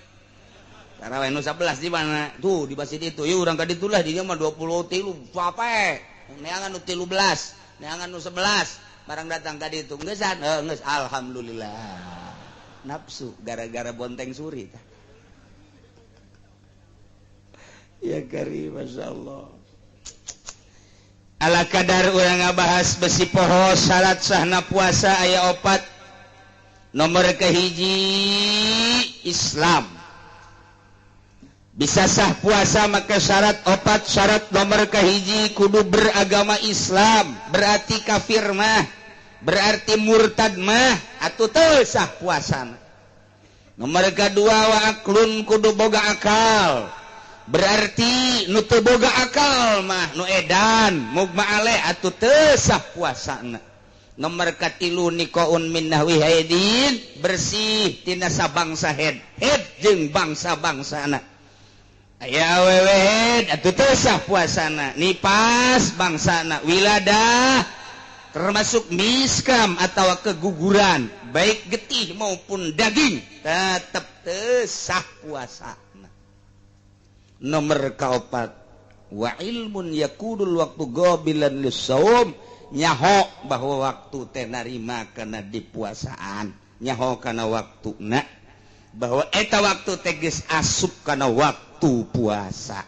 Tarawih nu 11 di mana? Tuh di masjid itu. Ieu urang ka ditu lah di dieu mah 23 sape. Neangan nu 13, neangan nu 11. Barang datang ka ditu geus geus alhamdulillah. Nafsu gara-gara bonteng suri tah. Ya karim masyaallah. Ala kadar urang ngabahas besi poho syarat sahna puasa aya 4. Nomor kahiji Islam. Bisa sah puasa maka syarat 4 syarat nomor kahiji kudu beragama Islam, berarti kafir mah, berarti murtad mah atuh teu sah puasana. Nomor kedua wa aklun kudu boga akal. Berarti nu teu boga akal mah nu edan mugma ale atuh teu sah puasana. Nomor katilu nikoun min nahwi haidin bersih tina sabangsa head jeung bangsa-bangsana. Aya awewe head atuh teu sah puasana. Nipas bangsana, wiladah termasuk miskam atau keguguran baik getih maupun daging tetep teu sah puasana. Nomor kaopat wa ilmun yakudul waktu qabilan lisaum nyaho bahwa waktu teh narima kana dipuasaan nyaho kana waktuna bahwa eta waktu teh geus asup kana waktu puasa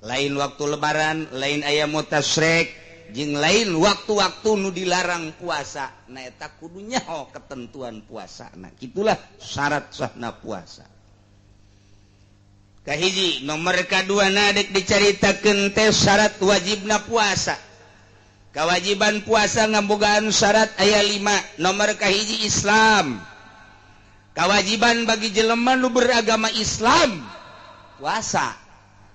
lain waktu lebaran lain aya mutasyrek jeung lain waktu-waktu nu dilarang puasa na eta kudu nyaho ketentuan puasana gitulah syarat sahna puasa. Kahiji nomor kadua na dek dicaritakeun teh syarat wajibna puasa. Kewajiban puasa ngambogaan syarat aya 5. Nomor kahiji Islam. Kewajiban bagi jelema nu beragama Islam puasa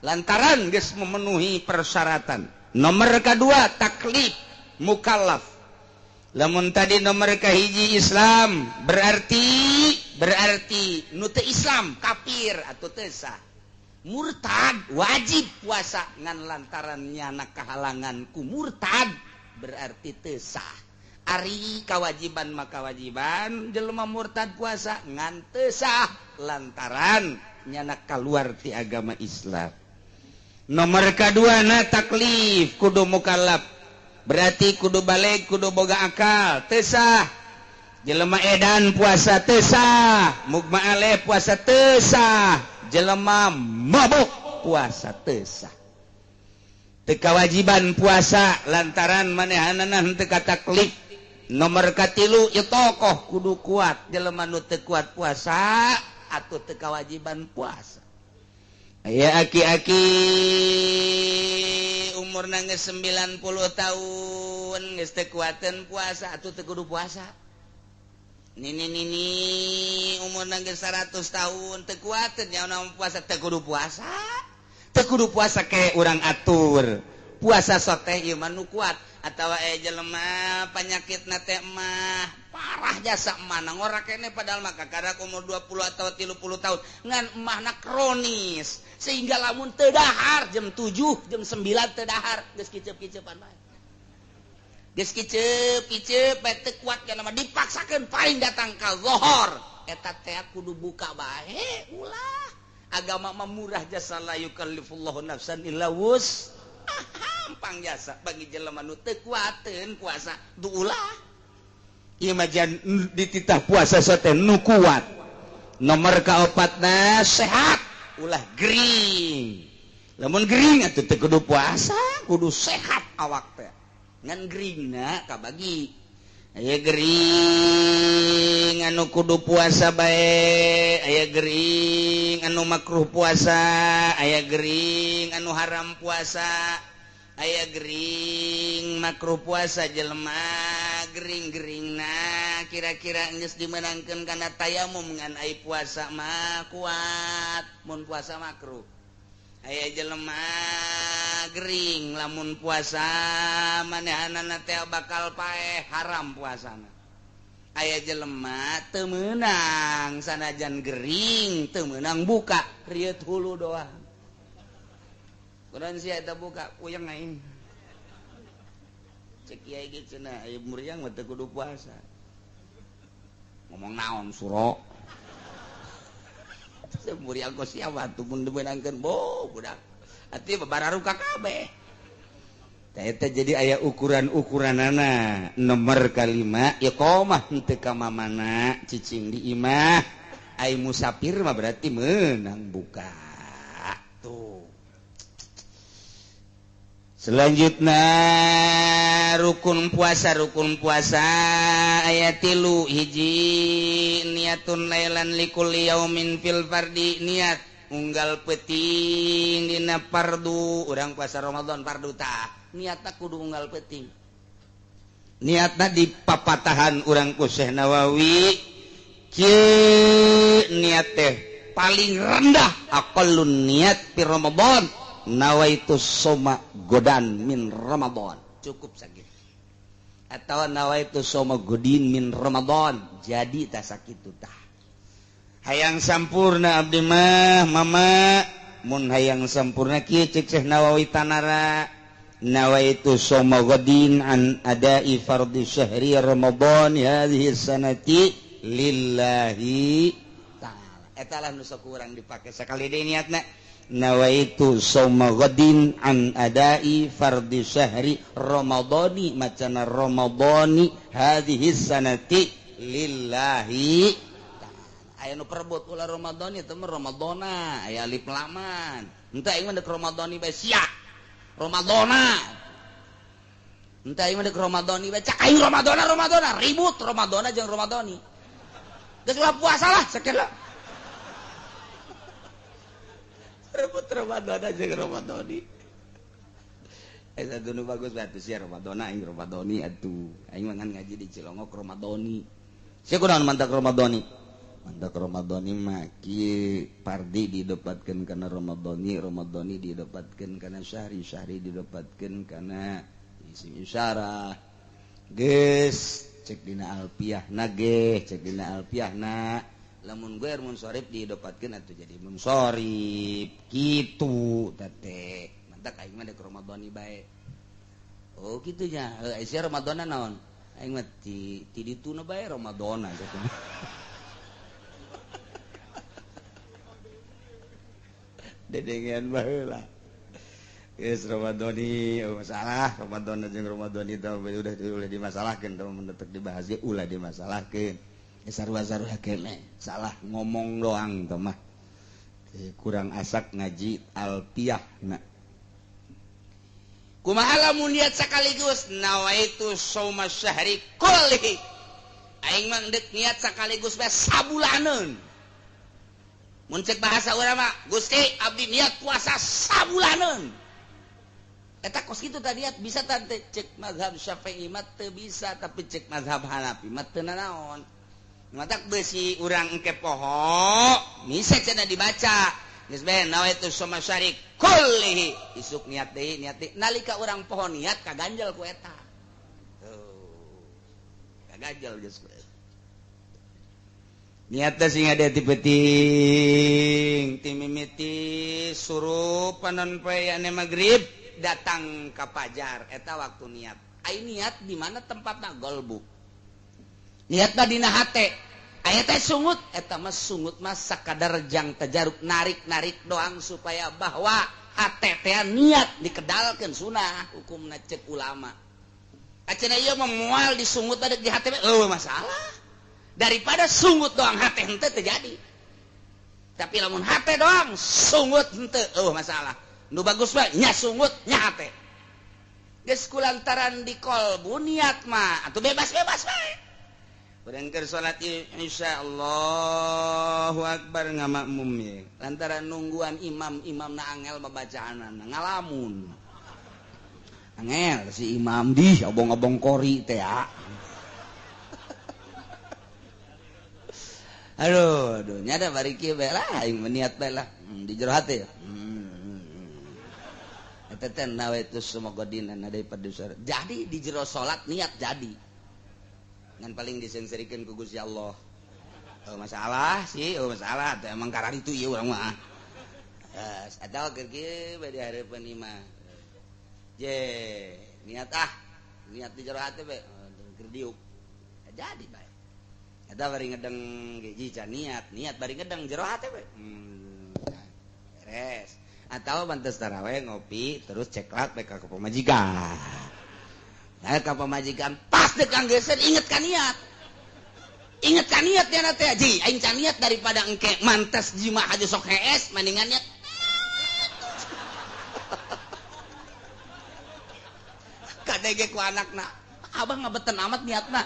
lantaran geus memenuhi persyaratan. Nomor kedua taklif mukallaf. Lamun tadi nomor kahiji Islam berarti nu teu Islam kafir atau teu sah. Murtad wajib puasa ngan lantaran nyana kahalangan ku murtad berarti teu sah. Ari kawajiban maka wajiban jelema murtad puasa ngan teu sah lantaran nyana kaluar ti agama Islam. Nomor kadua na taklif kudu mukallaf berarti kudu balik kudu boga akal teu sah. Jelema edan puasa teu sah, mugma aleh puasa teu sah. Jelema mabuk puasa teu sah. Teu kawajiban puasa lantaran manehanana henteu kataklif. Nomor katilu ieu tokoh kudu kuat. Jelema nu teu kuat puasa atuh teu kawajiban puasa. Aya aki-aki umurna geus 90 tahun geus teu kuateun puasa atuh teu kudu puasa. Nini umurna geus 100 tahun teu kuateun nyaona puasa teu kudu puasa. Teu kudu puasa ke urang atur. Puasa sok teh ieu mah nu kuat atawa jelema panyakitna teh mah parah jasa emahna ngora kene padahal mah kakarak umur 20 atau 30 tahun ngan emahna kronis sehingga lamun teu dahar jam 7 jam 9 teu dahar geus kiceup-kiceupan bae. Geus kiceup bae teu kuat kana mah dipaksakeun paling datang ka zuhur eta teh kudu buka bae ulah agama mah murah jasa la yukallifullahu nafsan illa wus gampang jasa bagi jelema nu teu kuateun puasa ulah ieu mah jan dititah puasa teh nu kuat. Nomor kaopatna sehat ulah gering lamun gering atuh teu kudu puasa kudu sehat awak teh ngan geringna kabagi aya gering anu kudu puasa bae aya gering anu makruh puasa aya gering anu haram puasa aya gering makruh puasa jelema gering-geringna kira-kira geus dimenangkeun kana tayamum ngan ai puasa mah kuat mun puasa makruh aya jelema gering lamun puasa manehanana teh bakal paeh haram puasana aya jelema teu meunang sanajan gering teu meunang buka rieut hulu doang kunaon sia eta buka puyeng aing cek kiai ge cenah aya muriang mah teu kudu puasa ngomong naon suro muriang kos siapa tuh mun dimenangkeun budak ati babararuka kabeh tah eta jadi aya ukuran-ukuranana nomor kalima ya komah henteu ka mamana cicing di imah ai musafir mah berarti meunang buka tuh. Selanjutnya rukun puasa ayat 3 hiji niatun lailan likulli yaumin fil fardi niat unggal peuting dina fardu urang puasa Ramadan fardu tah niatna kudu unggal peuting niatna di papatahan urang ku Syekh Nawawi kieu niat teh paling rendah aqallun niat fi Ramadan nawaitu soma godan min Ramadan cukup sakitu atau nawaitu soma godin min Ramadan jadi tak sakitu tah hayang sampurna abdi mah mama mun hayang sampurna kieu cek Syekh Nawawi tanara nawaitu soma godin an adai fardhi syahri Ramadan hadhihi sanati lillahi ta'ala eta lah nu sok urang dipake sakali deui niatna nawaitu soma ghadin an adai fardhi syahri ramadhani macana ramadhani hadhihi sanati lillahi ta'ala aya nu perebut ulah ramadhani teh mah ramadhana aya alif laman henteu aing mah deuk ramadhani bae sia ramadhana henteu aing mah deuk ramadhani bae cak aing ramadhana ribut ramadhana jeung ramadhani geus ulah puasa lah sakeula rebut Ramadan aja ke Ramadhani. Satu nu bagus batu sia Ramadan aing Ramadhani atuh. Aing mangan ngaji di Cilongok Ramadhani. Sia kunaon mantak Ramadhani? Mantak Ramadhani mah kieu pardi didapatkeun kana Ramadhani didapatkeun kana syahri didapatkeun kana isim isyarah. Geus cek dina alfiahna ge, cek dina alfiahna lamun gue mun sorip didapatkeun atuh jadi mun sorip kitu teh mantak aing mah dek Ramadhani bae oh kitu nya sia Ramadhana naon aing mah ti dituna bae Ramadhana gitu dedengan baheula geus Ramadhani masalah Ramadhana jeung Ramadhani teh udah dimasalahkeun teh mun teu dibahas ge ulah dimasalahkeun sarwa-sarwa kene salah ngomong doang tuh mah kurang asak ngaji alfiahna kumaha lamun niat sakaligus nawaitu shauma syahri kullihi aing mah deuk niat sakaligus bae sabulaneun mun cek bahasa urang mah Gusti abdi niat puasa sabulaneun eta kos kitu tadi niat bisa teh cek mazhab Syafi'i mah teu bisa tapi cek mazhab Hanafi mah teu naon matak besi urang engke poho misa cenah dibaca geus bae nawaitu shauma syahri kullihi isuk niat deui nalika urang poho niat kaganjel ku eta tuh kaganjel geus niat teh sing ada ti peuting ti mimiti surup panon poe ane magrib datang ka fajar eta waktu niat ai niat di mana tempatna golbu niatna dina hate aya teh sungut eta mah sungut mah sakadar jang tajaruk narik doang supaya bahwa hate teh niat dikedalkeun sunah hukumna cek ulama acenah ieu mah moal disungut adek di hate eueuh masalah daripada sungut doang hate henteu terjadi tapi lamun hate doang sungut henteu masalah nu bagus bae nya sungut nya hate geus kulantaran di kolbu niat mah atuh bebas-bebas bae urang keur salat Isya Allahu Akbar ngamakmum ye lantaran nungguan imamna angel babacaanana ngalamun angel si imam di obong-obong kori teh ya aduh nyada bari kieu bae lah aing niat bae lah di jero hate eta teh nawaitu sumogodina daripada jadi di jero salat niat jadi ngan paling disengserikeun ku Gusti Allah masalah sih masalah teh emang karena itu ieu urang mah atawa keur kieu bae di hareupeun imah je niat di jero hate bae keur diuk jadi bae eta bari ngedeng hiji can niat bari ngedeng jero hate we beres atawa bantes tarawih ngopi terus ceklat bae ka pamajikan ka pamajikan pas dek anggeuskeun inget ka niat nya teh ji aing can niat daripada engke mantes jima aja sok hees mendingan niat kadege ku anakna abah ngabeten amat niatna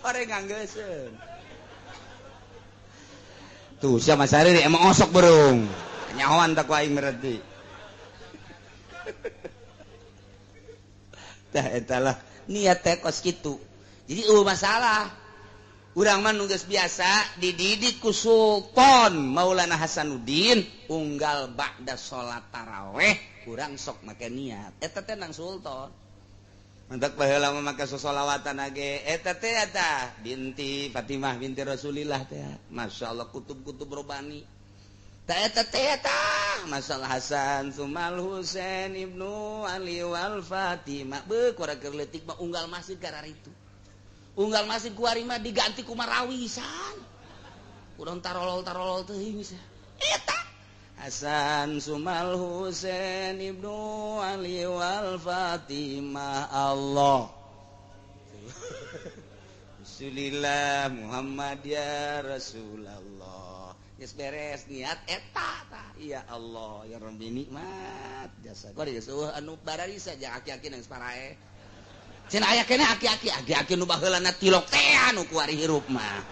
orang nganggeuskeun tuh sia Mas Ari emang osok berung nyahoan tak ku aing meredi tah eta lah niat teh kos kitu jadi masalah urang mah nu geus biasa dididik ku Sultan Maulana Hasanuddin unggal ba'da salat tarawih urang sok make niat eta teh nang Sultan mantak baheula mah make sholawatan age eta teh eta binti Fatimah binti Rasulillah teh masyaallah kutub-kutub robani ta eta teh eta masalah Hasan Sumal Husain Ibnu Ali wal Fatimah beuk ora keur leutik mah unggal masjid karar itu unggal masjid ku ari mah diganti ku marawisan urang tarolol teuing eta Hasan Sumal Husain Ibnu Ali wal Fatimah Allah Rasulillah Muhammad ya Rasulullah geus beres niat eta tah ya Allah ya Rabbi nikmat jasa gua geus anu barari saja aki-aki nang separae cenah aya keneh aki-aki nu baheulana tilok teh anu ku ari hirup mah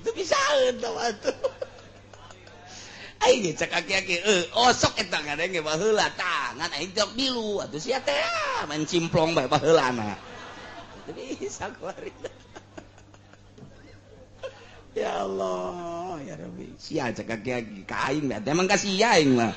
itu bisa atuh atuh aing cek aki-aki osok eta ngadeng ge baheula tah ngan aing tilok bilu atuh sia teh main cimplong bae baheulana bisa kuari ya Allah ya Rabbi sia cek aki-aki ka aing mah emang ka sia aing mah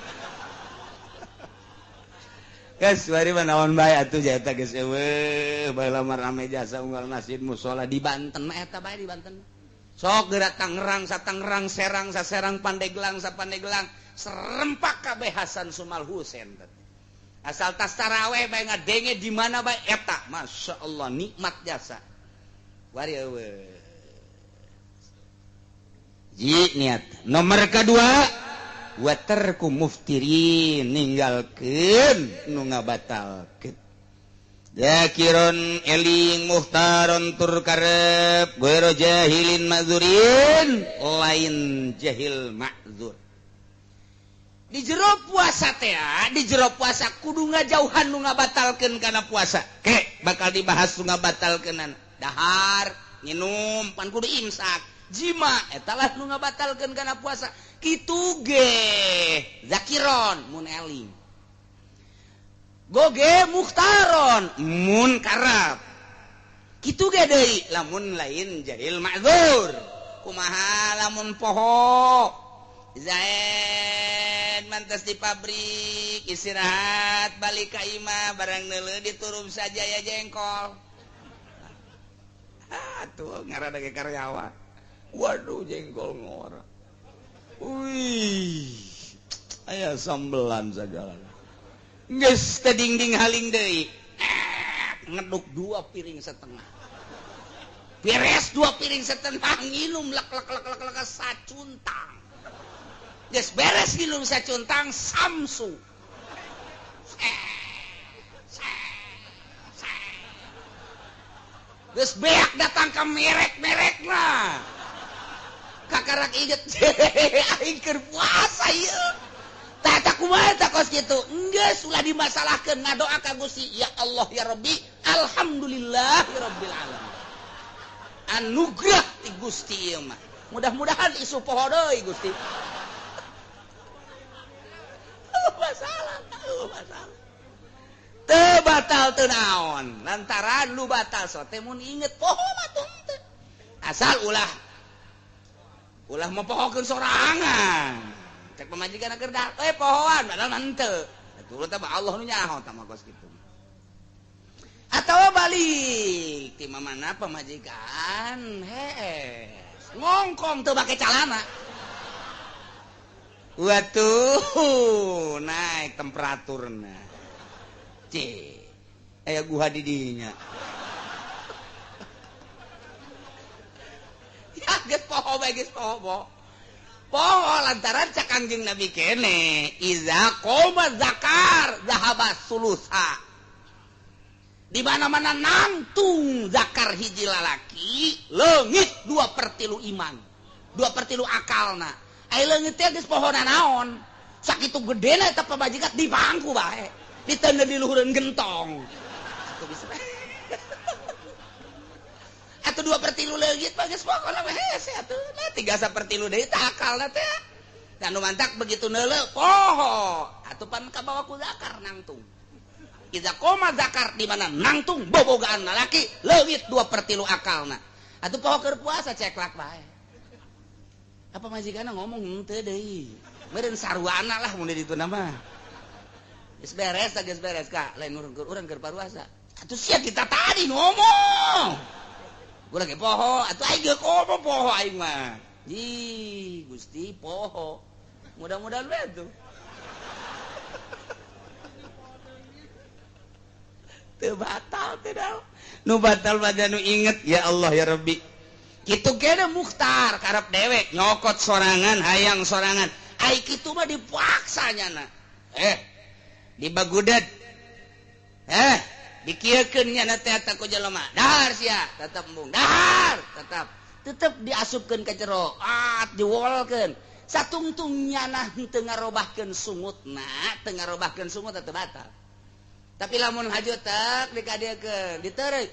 geus bari mah naon bae atuh eta geus eueuh baheula mah rame jasa unggal masjid mushola di Banten mah eta bae di Banten sok geura Tangerang satangerang Serang saserang Pandeglang sapandeglang serempak kabeh Hasan Sumal Husain asal tas taraweh bae ngadenge di mana bae eta masyaallah nikmat jasa bari eueuh ji niat nomor kedua watarku muftirin ninggalkeun nu ngabatalkeun zakiron eling muhtaron tur karep goero jahilin ma'zurin lain jahil ma'zur di jero puasa teh di jero puasa kudu ngajauhan nu ngabatalkeun kana puasa ke bakal dibahas nu ngabatalkeunan dahar nginum pan kudu imsak jima eta lah nu ngabatalkeun kana puasa kitu ge zakiron mun eling goge muhtaron mun karab kitu ge deui lamun lain jahil ma'zur kumaha lamun poho Zaid mantas di pabrik istirahat balik ka imah barang neuleuh diturum saja ya jengkol atuh ngarada ge karyawan waduh jengkol ngora wih aya sambelan sagala geus teh dingding haling deui ngeduk 2 piring setengah beres 2 piring setengah nginum lek sacuntang geus beres nginum sacuntang samsu geus beak datang ke merek-merekna kakarak inget aing keur puasa ieu tata kumaha tah kos kitu geus ulah dimasalahkeun ngadoa ka Gusti ya Allah ya Rabbi alhamdulillahirabbil alamin anugerah ti Gusti ieu mah mudah-mudahan isu poho deui Gusti masalah teu batal teu naon lantaran lu batal so teh mun inget poho mah teu asal ulah mempohokeun sorangan cek pamajikan keur dah pohoan padahal henteu atuh teh Allah nu nyaho tah mah kos kitu atawa balik ti mamana pamajikan ngongkong teu make calana watuh naik temperaturna aya guha di dinya ya geus poho bae geus poho lantaran cak Kangjeng Nabi kene iza qoma zakar zahaba sulusa di mana-mana nangtung zakar hiji lalaki leungit 2/3 iman 2/3 akalna ai leungit teh geus pohona naon sakitu gedena eta pamajikan di bangku bae ditanda di luhureun gentong atuh bisa atuh 2/3 leungit mah geus pokona mah hese atuh 3/3 deui tah akalna teh anu mantak begitu neuleuh poho atuh pan kabawa ku zakar nangtung iza qoma zakar di mana nangtung bobogaan lalaki leungit 2/3 akalna atuh poho keur puasa ceklak bae apa majikanna ngomong henteu deui meureun sarwana lah mun di ditu mah geus beres Kak lain urang keur paruasa atuh sia kita tadi ngomong urang ge poho atuh aing ge ngomong poho aing mah ji Gusti poho mudah-mudahan we tuh teu batal teh daun nu batal pada nu inget ya Allah ya Rabbi kitu kene mukhtar karep dewek nyokot sorangan hayang sorangan ai kitu mah dipaksanyana dibagudet dikieukeun nya teh eta ku jelema dahar sia tetep embung dahar tetep diasupkeun ka jero diwolkeun satungtungnya nah teu ngarobahkeun sungutna teu ngarobahkeun sungut teu batal tapi lamun hajutek dikadekeun diteureuy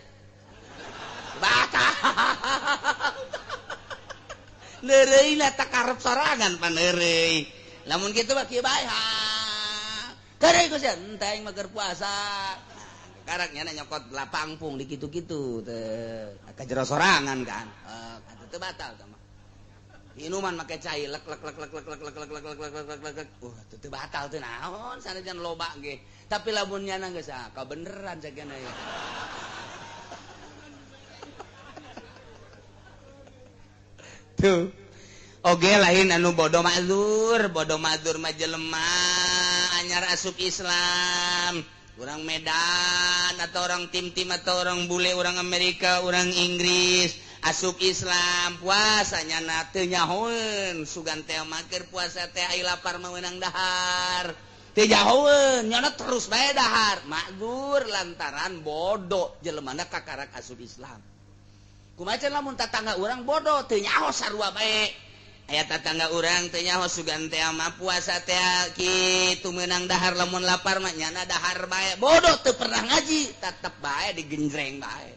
batal neureuyna tak karep sorangan paneureuy lamun kitu mah kieu bae teureui Gusti henteu aing mah keur puasa karaknya nyokot lapangpung di kitu-kitu teh ka jero sorangan kan atuh teu batal tah mah minuman make cai lek atuh teu batal teu naon sanajan loba ge tapi lamun nyana geus kabeneran sagana ya tuh oge lain anu bodoh mazur mah jelema anyar asup Islam orang Medan atau orang tim-tim atau orang bule orang Amerika orang Inggris asup Islam puasanya na teu nyahoeun sugan teh mah keur puasa teh ai lapar mah meunang dahar teu nyahoeun nyana terus bae dahar mazur lantaran bodoh jelemana kakarak asup Islam kumaha cenah lamun tatangga urang bodoh teu nyaho sarua bae aya tatangga urang teu nyaho sugan teh mah puasa teh kitu meunang dahar lamun lapar mah nyana dahar bae bodoh teu pernah ngaji tetep bae digenjreng bae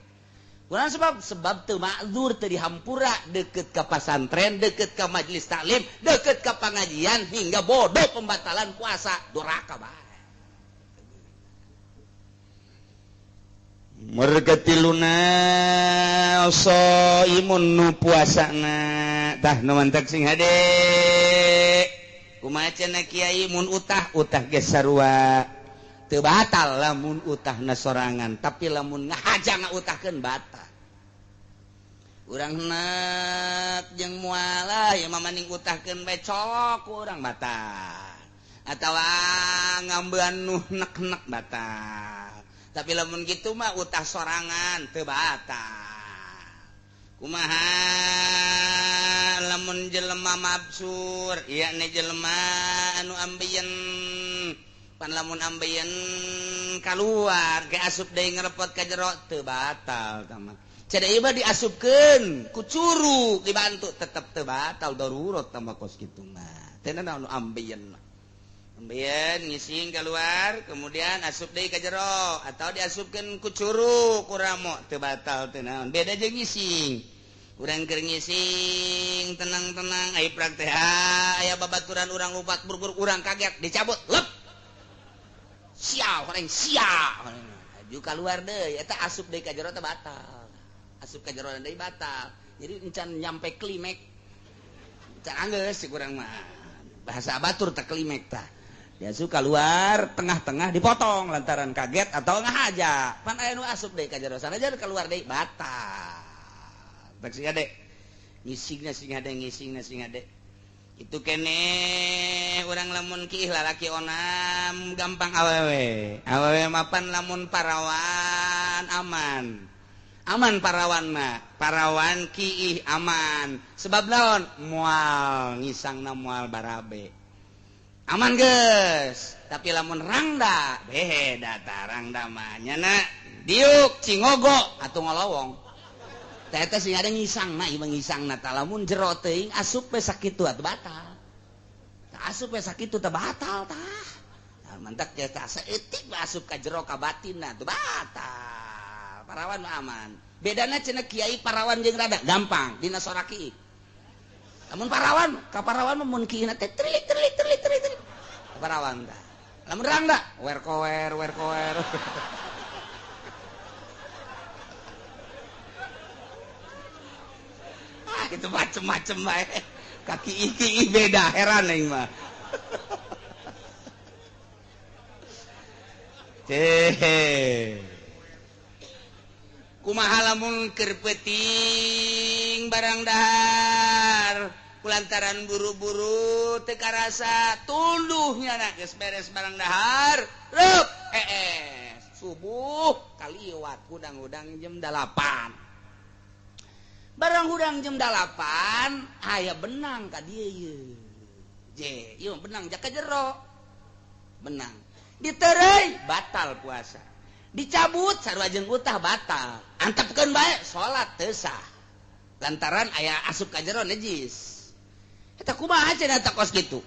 kurang sebab teu ma'dzur teu dihampura deukeut ka pasantren deukeut ka majelis taklim deukeut ka pangajian hingga bodoh pembatalan puasa duraka bae mergatiluna shaimun nu puasana tah nu mantep sing hade kumaha cenah kiai mun utah ge sarua teu batal lamun utahna sorangan tapi lamun ngahajang ngutahkeun batal urang nek jeung moal ya mamaning utahkeun bae colok urang batal atawa ngambean nu nek-nek batal tapi lamun gitu mah utah sorangan teu batal kumaha lamun jelema mabsur ieu jelema anu ambeien pan lamun ambeien kaluar ge asup deui ngarepot ka jero teu batal tah mah diasupkan kucuru dibantu tetap batal darurat tambah kos gitu ngising keluar kemudian asup deui ka jero atau diasupkan kucuru kuramo teu batal teu naon beda jeung ngising urang keur ngising tenang-tenang aya praktek aya babaturan urang lupat buru-buru urang kaget dicabut lep sial orang sial aju keluar deui eta asup deui ka jero teh batal asup ka jero deui batal jadi encan nyampe klimek can anggeus si kurang mah bahasa batur teh klimek tah diasup keluar tengah-tengah dipotong lantaran kaget atau ngahaja pan aya nu asup deui ka jero sanajan keluar deui batal tak sing ade ngisingna sing ade itu kene urang lamun kiih lalaki onam gampang awewe mapan lamun parawan aman parawan mah parawan kiih aman sebab naon moal ngisangna moal barabe aman geus tapi lamun rangda beda ta rangda mah nyana diuk cingogo atuh ngolowong teh teh sing ada ngisangna ieu ngisangna tah lamun jero teuing asup we sakitu atuh batal tah asup we sakitu teh batal tah mantak teh saeutik asup ka jero ka batinna teh batal parawan mah aman bedana cenah kiai parawan jeung rada gampang dina soraki lamun parawan ka parawan mah mun kiina teh trilik parawan tah lamun rangda wer kower itu macem-macem bae kaki iki beda heran aing mah kumaha lamun keur peuting barang dahar kulantaran buru-buru teu karasa tunduhnya na geus beres barang dahar reup subuh kaliwat udang-udang jam 8 barang hudang jam 8 aya benang ka dieu ieu benang jak ka jero benang ditereuy batal puasa dicabut sarua jeung utah batal antepkeun bae salat teu sah lantaran aya asup ka jero najis eta kumaha cenah eta kos kitu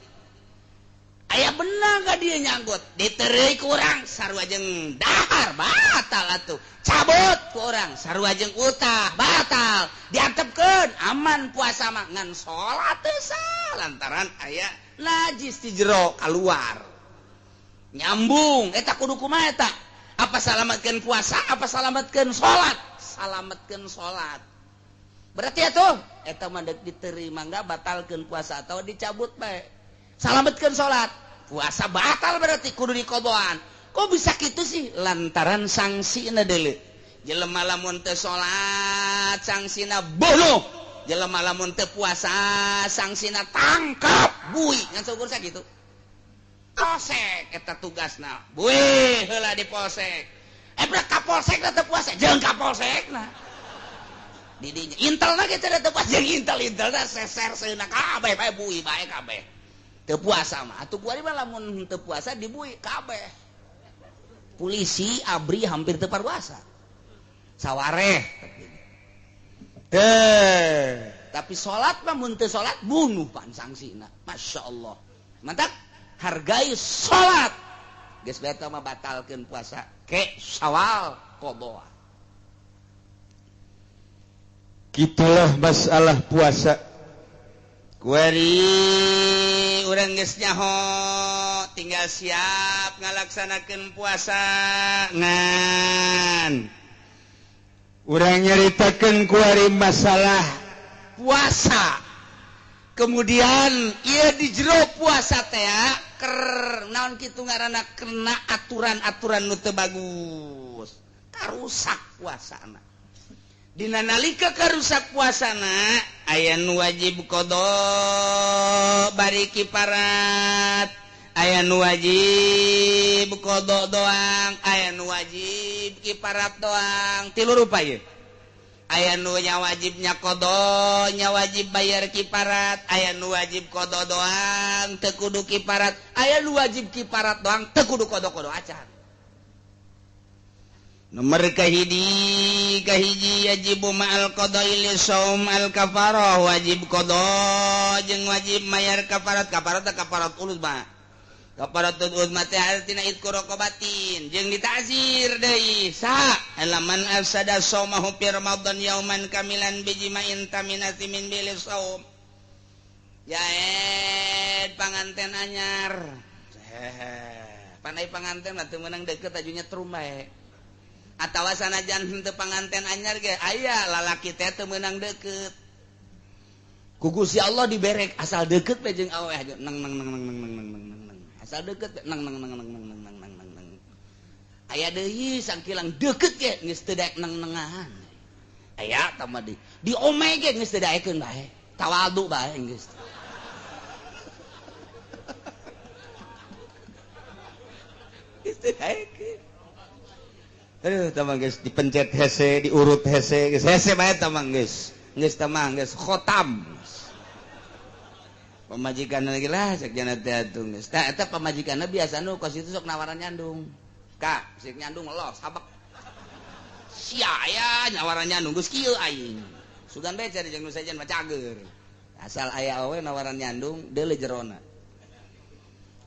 aya benang ka dieu nyanggut ditereuy ku urang sarua jeung dahar batal atuh cabut ku urang sarua jeung utah batal diantepkeun aman puasa mah ngan salat teu sah lantaran aya najis di jero keluar nyambung eta kudu kumaha eta apa salametkeun puasa apa salametkeun salat salametkeun salat berarti atuh eta mah deuk diterima enggak batalkeun puasa atau dicabut bae salametkeun salat puasa batal berarti kudu dikodoan kok bisa gitu sih lantaran sangsina deuleu jelema lamun teu salat sangsina bunuh jelema lamun teu puasa sangsina tangkap buih ngan saukur sakitu polsek eta tugasna buih heula di polsek berak ka polsek teu puasa jeung ka polsekna di dinya intelna ge teu puasa jeung intelna seser seuna kabeh bae buih bae kabeh teu puasa mah atuh kuari mah lamun teu puasa dibuih kabeh polisi abri hampir teu puasa sawareh tapi salat mah mun teu salat bunuh pan sangsina masyaallah mantap hargai salat geus beta mah batalkeun puasa ke Syawal qada kitulah masalah puasa kuari urang geus nyaho tinggal siap ngalaksanakeun puasa ngan urang nyaritakeun kuari masalah puasa kemudian ieu di jero puasa teh keur naon kitu ngaranna kena aturan-aturan nu teu bagus karusak puasana dina nalika karusak puasana aya nu wajib qada bari kiparat aya nu wajib qada doang aya nu wajib kiparat doang tilu rupa ieu aya nu nya wajibnya qada nya wajib bayar kiparat aya nu wajib qada doang teu kudu kiparat aya nu wajib kiparat doang teu kudu qada acan nomor kahiji yajibu ma'al qada'i li shaum al kafarah wajib qada jeung wajib mayar kafarat ulus mah kaparatul uzma teh artina itqu raqabatin jeung ditazir deui sa alaman afsada shaumahu fi ramadan yauman kamilan bijima'in taminati min bil shaum yaed panganten anyar pandai panganten mah teu meunang deukeut ajunya trum bae atawa sanajan henteu panganten anyar ge aya lalaki teh teu meunang deukeut ku Gusti Allah diberek asal deukeut bae jeung aweh nang asal deket nang aya deui sangkilang deket ge geus teu daek nang-nangahan aya tama di omeh ge geus teu daekeun bae tawadhu bae geus geus teu daekeun aduh tamang geus dipencet hese diurut hese geus hese bae tamang geus tamang geus khotam pemajikan lagi lah cek jana teh atuh geus tah eta pamajikanna biasana kos itu sok nawaran nyandung kak sik nyandung los habak sia aya nawaran nyandung geus kieu aing sugan bae cari jeung nu sajen mah cager asal aya we nawaran nyandung deuleu jerona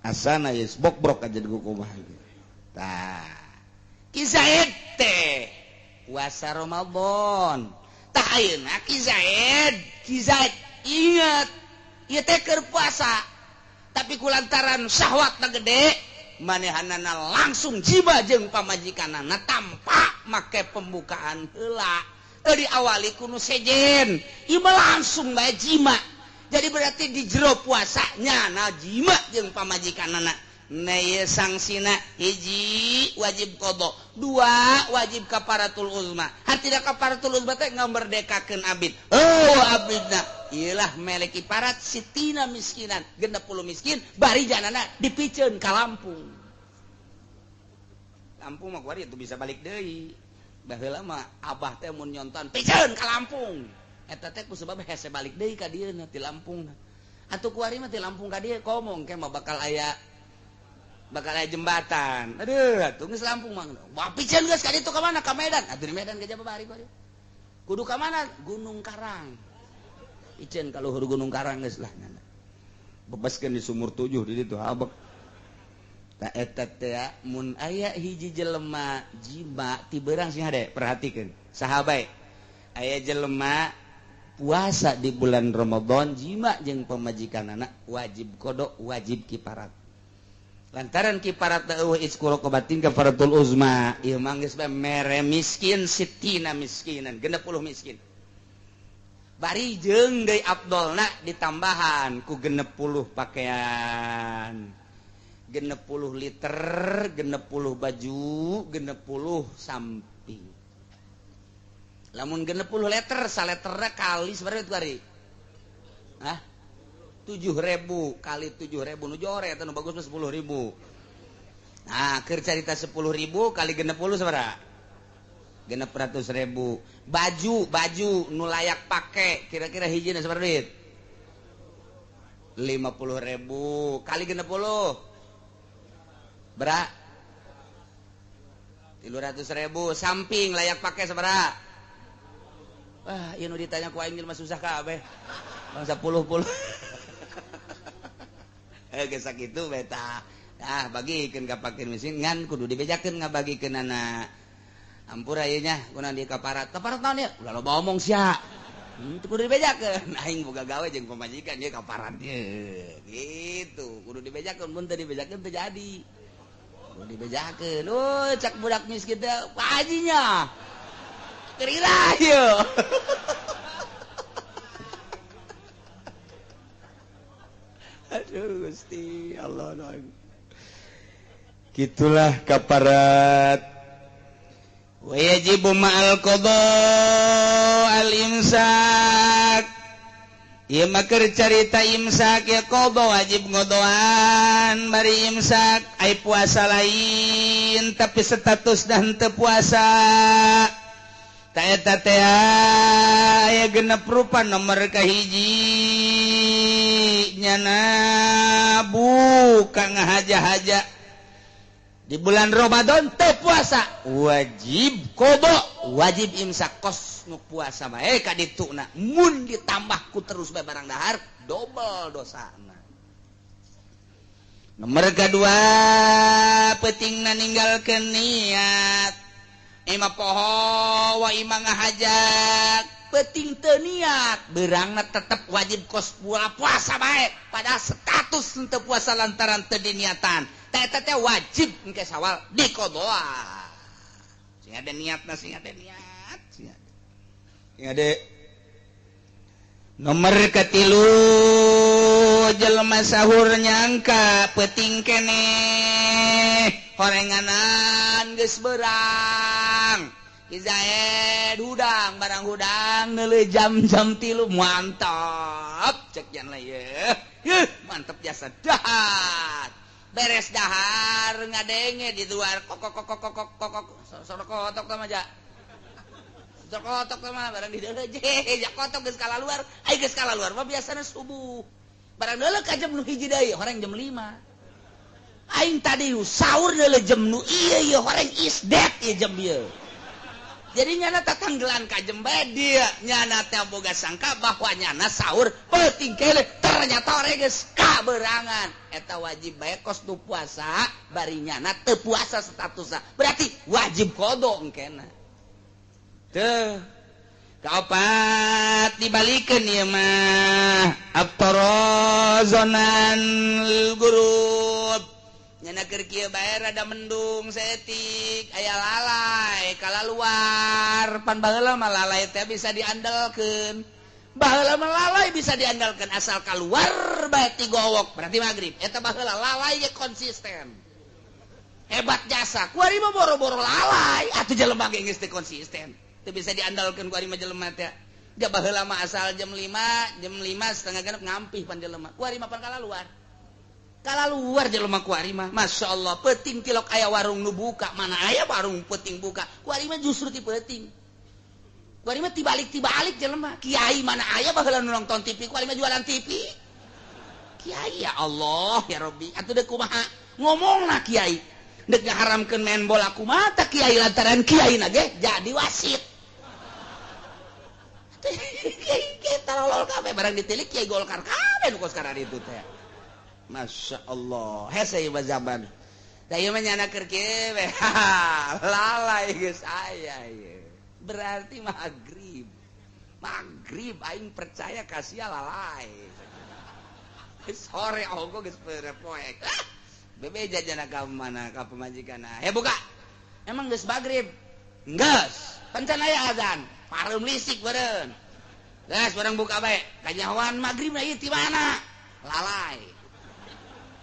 asana geus bok-brok aja ku kumaha tah kisah teh puasa Ramadan tah ayeuna kisah ingat ieu teh keur puasa tapi kulantaran syahwatna gede manehanana langsung jiba jeung pamajikanana tanpa make pembukaan heula teu diawali ku nu sejen ieu mah langsung bae jima jadi berarti di jero puasanya na jima jeung pamajikanana na ieu sangsina hiji wajib qada dua wajib kafaratul uzma hartina kafaratul uzma teh ngamerdekakeun abid abidna iyalah melek iparat sitina miskinan 60 miskin bari janana dipikeun ka Lampung mah kuari itu bisa balik deui baheula mah abah teh mun nyonton pikeun ka Lampung eta teh kusabab hese balik deui ka dieu ti Lampung atuh kuari mah ti Lampung ka dieu komong ke mah bakal aya jembatan aduh atuh geus Lampung mah wah pikeun geus ka ditu ka mana ka Medan atuh di Medan geus bari kudu ka mana Gunung Karang iceun ka luhur Gunung Karang geus lah bebaskeun di sumur 7 di ditu habek tah eta teh mun aya hiji jelema jima ti beurang sing hade perhatikeun saha bae aya jelema puasa di bulan Ramadan jima jeung pamajikanana wajib qada wajib kifarat lantaran kifarat eueuh isqura qabatin kafaratul uzma ieu mah geus mere miskin sitina miskinan 60 miskin bari jeung deui afdolna ditambahan ku 60 pakaian 60 liter 60 baju 60 samping lamun 60 liter saleterna kali sabaraha itu kali 7.000 kali 7.000 nu jore eta nu bagus mah 10.000 nah keur carita 10.000 kali 60 sabaraha 600.000 baju nu layak pake kira-kira hijina sabaraha duit 50.000 kali 60 berak 300.000 samping layak pake sabaraha wah ieu nu ditanya ku aing mah susah kabeh bangsa puluh geus sakitu beta bagikeun ka fakir miskin ngan kudu dibejakeun ngabagikeun anak ampura ieu nya kunaon di kafarat naon ieu ulah loba omong sia itu kudu dibejakeun aing boga gawe jeung pamajikan ieu kafarat gitu kudu dibejakeun mun teu dibejakeun teu jadi kudu dibejakeun cak budak miskin teh pajinya kerira ieu aduh Gusti Allah gitulah kafarat wajibu ma'al qada al imsak ieu mah keur carita imsak ya qada wajib ngodoan bari imsak ai puasa lain tapi status dan teu puasa ta eta teh aya 6 rupa nomor kahiji nyana buka ngahaja-haja di bulan Ramadan teu puasa wajib qada wajib imsak kos nu puasa bae ka dituna mun ditambah ku terus bae barang dahar double dosana. Nomor kedua pentingna ninggalkeun niat ima poho wa ima ngahajak penting teu niat beurangna tetep wajib kos puasa bae padahal status teu puasa lantaran teu diniatan eta teh wajib engke sawal dikodoa sing ada niatna sing ada niat sing ada. Nomor katilu jelema sahur nyangka penting keneh horenganan geus beurang Izaed hudang barang hudang neuleuh jam-jam 3 mantap cek jan lah ye mantap jasa dahat beres dahar ngadenge di luar kok sorok kotok tah aja sorok kotok tah barang di deuleu jak kotok geus kala luar ai geus kala luar mah biasana subuh barang deuleu ka jam nu hiji deui horeng jam 5 aing tadi sahur deuleu jam nu ieu horeng is dead ieu jam ieu jadi nyana tatanggelan ka jam bae dia nyana teh boga sangka bahwa nyana sahur penting kele ternyata orangnya geus kaberangan eta wajib bae kos nu puasa bari nyana teu puasa statusna berarti wajib qada engkena teu kaopat dibalikeun ieu mah aftarazonan gurub nyana keur kieu bae rada mendung setik aya lalai kala luar pan baheula mah lalai teh bisa diandalkeun baheula mah lalai bisa diandalkeun asal kaluar bae ti gowok berarti magrib eta baheula lalai ge konsisten hebat jasa kuari mah boro-boro lalai atuh jelema ge geus teu konsisten teu bisa diandalkeun kuari mah jelema teh da baheula mah asal jam 5 setengah genep ngampih pan jelema kuari mah pan kala luar jelema kuari mah masyaallah penting tilok aya warung nu buka mana aya warung penting buka kuari mah justru ti penting kuari mah tibalik jelema kiai mana aya baheula nu nonton TV kuari mah jualan TV kiai ya Allah ya Rabbi atuh deuk kumaha ngomongna kiai deuk ngaharamkeun main bola kumaha tah kiai lantaran kiai na ge jadi wasit kita lolol kabeh barang ditilik kiai Golkar kabeh nu kos karana ditu teh. Masya Allah hese ieu zaman da ieu mah nyana keur kieu lalai geus aya ieu berarti maghrib aing percaya ka sia lalai sore ogo geus poek bebe jajana ka mana ka pemajikanna buka emang geus maghrib geus pancan aya azan pareum lisik beureun geus bareng buka bae kanyahoan maghrib na ieu ti mana lalai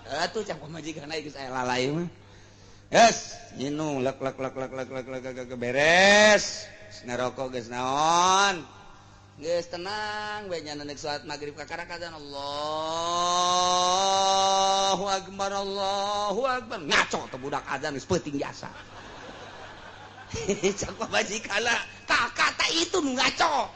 atuh cak pamajikan aing geus aya lalai mah. Yes, nginung lek beres. Ngarokok geus naon? Geus tenang we nyana neuk salat magrib ka karakadan Allahu akbar ngaco teh budak azan geus peuting jasa. Cak pamajikan kata itu nu ngaco.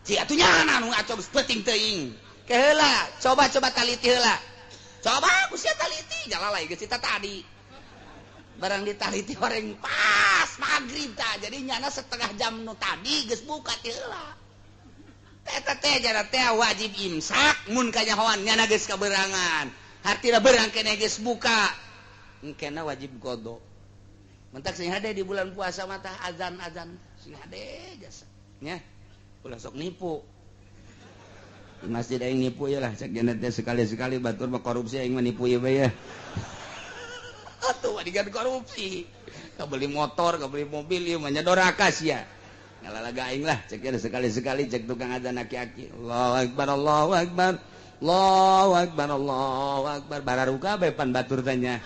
Ci atuh nyana nu ngaco geus peuting teuing. Keheula, coba taliti heula. Coba kusia taliti jalalai geus eta tadi barang ditaliti horeng pas magrib tah jadi nyana setengah jam nu tadi geus buka ti heula eta teh jana teh wajib imsak mun kanyahoan nyana geus kaberangan hartina beurang keneh geus buka engkena wajib qada mentak sing hade di bulan puasa mah tah azan sing hade jasa nya ulah sok nipu di masjid aing nipu ya lah cek janet teh sekali-sekali batur mah korupsi aing mah nipu ya bae ya atuh adigan korupsi ka beli motor ka beli mobil ieu mah nyadoraka sia ngalalaga aing lah cek janet sekali-sekali cek tukang adzan aki-aki Allahu akbar bararuka bae pan batur tanya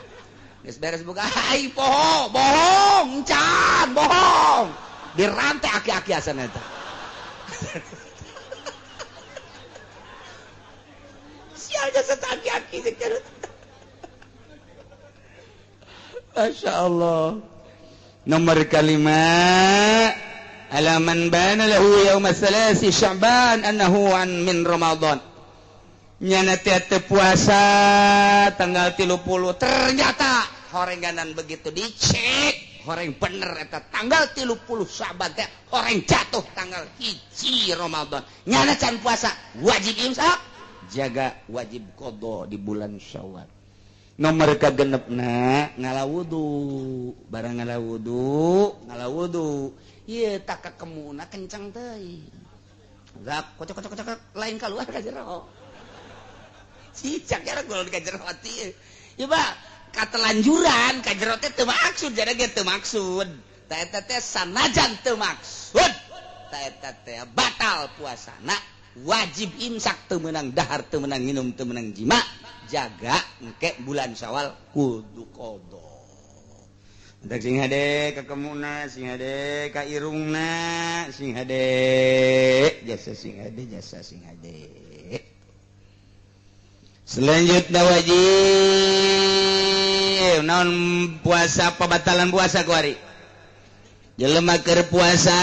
geus beres buka ai bohong can bohong dirantai aki-aki asana eta aja setaki-aki sekian. Masya Allah. Nomor kelima alaman bana lahu yauma tsalasi Sya'ban annahu an min Ramadan nyana teh puasa tanggal 30 ternyata horenganan begitu dicek horeng bener eta tanggal 30 Saban teh horeng jatuh tanggal 1 Ramadan nyana can puasa wajib imsak jaga wajib qada di bulan Syawal nomor kagenepna ngala wudu barang ngala wudu ieu tak kakemuna kencang teuing zak kocok lain keluar ka jero cicak ya gol ka jero hati ieu mah katelanjuran ka jero teh teu maksud jadi ge teu maksud ta eta teh sanajan teu maksud ta eta teh batal puasana wajib imsak teu meunang dahar teu meunang nginum teu meunang jima jaga engke bulan Syawal kudu qada entek sing hade ka kemuna sing hade ka irungna sing hade jasa sing hade selanjutnya wajib naon puasa pabatalan puasa kuari jelema keur puasa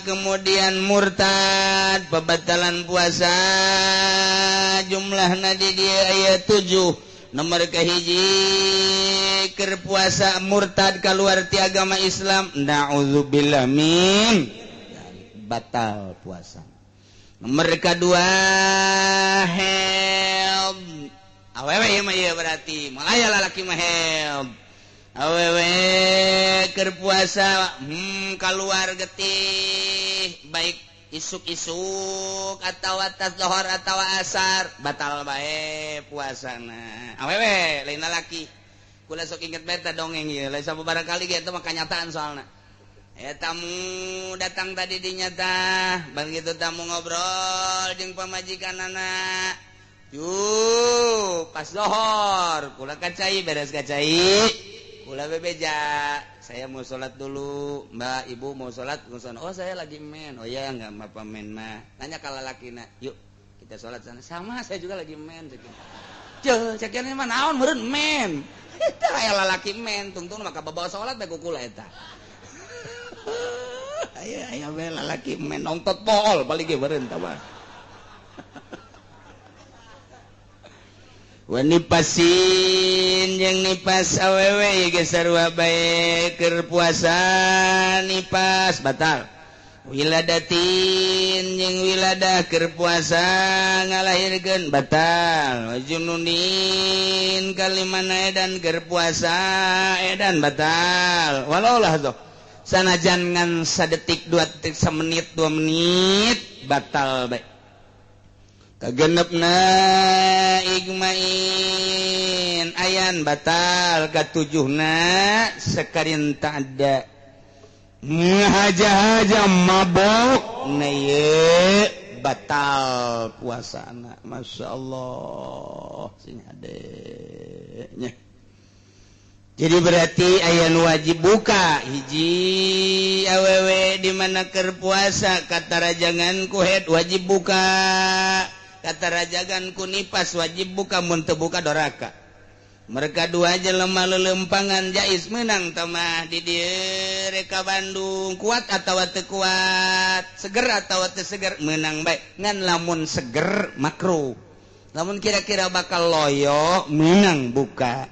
kemudian murtad pabatalan puasa jumlahna di dia aya 7 nomor kahiji keur puasa murtad keluar ti agama Islam naudzubillah min batal puasa nomor kedua haid awewe mah ieu berarti malaya lalaki mah haid awewe keur puasa keluar getih baik isuk-isuk atau atas zuhur atau asar batal bae puasana awewe lain lalaki kula sok inget beta dongeng ieu lain sababaraha kali ge eta mah kanyataan soalna tamu datang tadi dinyata begitu tamu ngobrol jeung pamajikanana yuk pas zuhur kula kacai beres kacai kula bebeja saya mau sholat dulu mbak ibu mau sholat oh saya lagi men oh ya nggak apa men mah nanya ke lalakina yuk kita sholat sana sama saya juga lagi men cekiannya mah naon meureun men eta aya lalaki men tungtung maka bawa sholat bae kukula eta aya we lalaki men nongtot pol paling ge beureun tah mah wanipasin yang nipas awewe ge sarua bae keur puasa nipas batal wiladatin yang wiladah keur puasa ngalahirkeun batal wajununin kalimana edan keur puasa edan batal walau lah tuh sanajan ngan sadetik 2 detik semenit 2 menit batal bae kagenepna igmain ayan batal katujuhna sekarinta ada haja-haja mabok na ye batal puasana masyaallah sing hadenya jadi berarti aya nu wajib buka hiji awewe di mana keur puasa katarajangan ku haid wajib buka katarajangan ku nipas wajib buka mun teu buka doraka mereka dua jelema lelempangan jais menang tamah di dieu reka Bandung kuat atawa teu kuat seger atawa teu seger menang bae ngan lamun seger makruh lamun kira-kira bakal loyo menang buka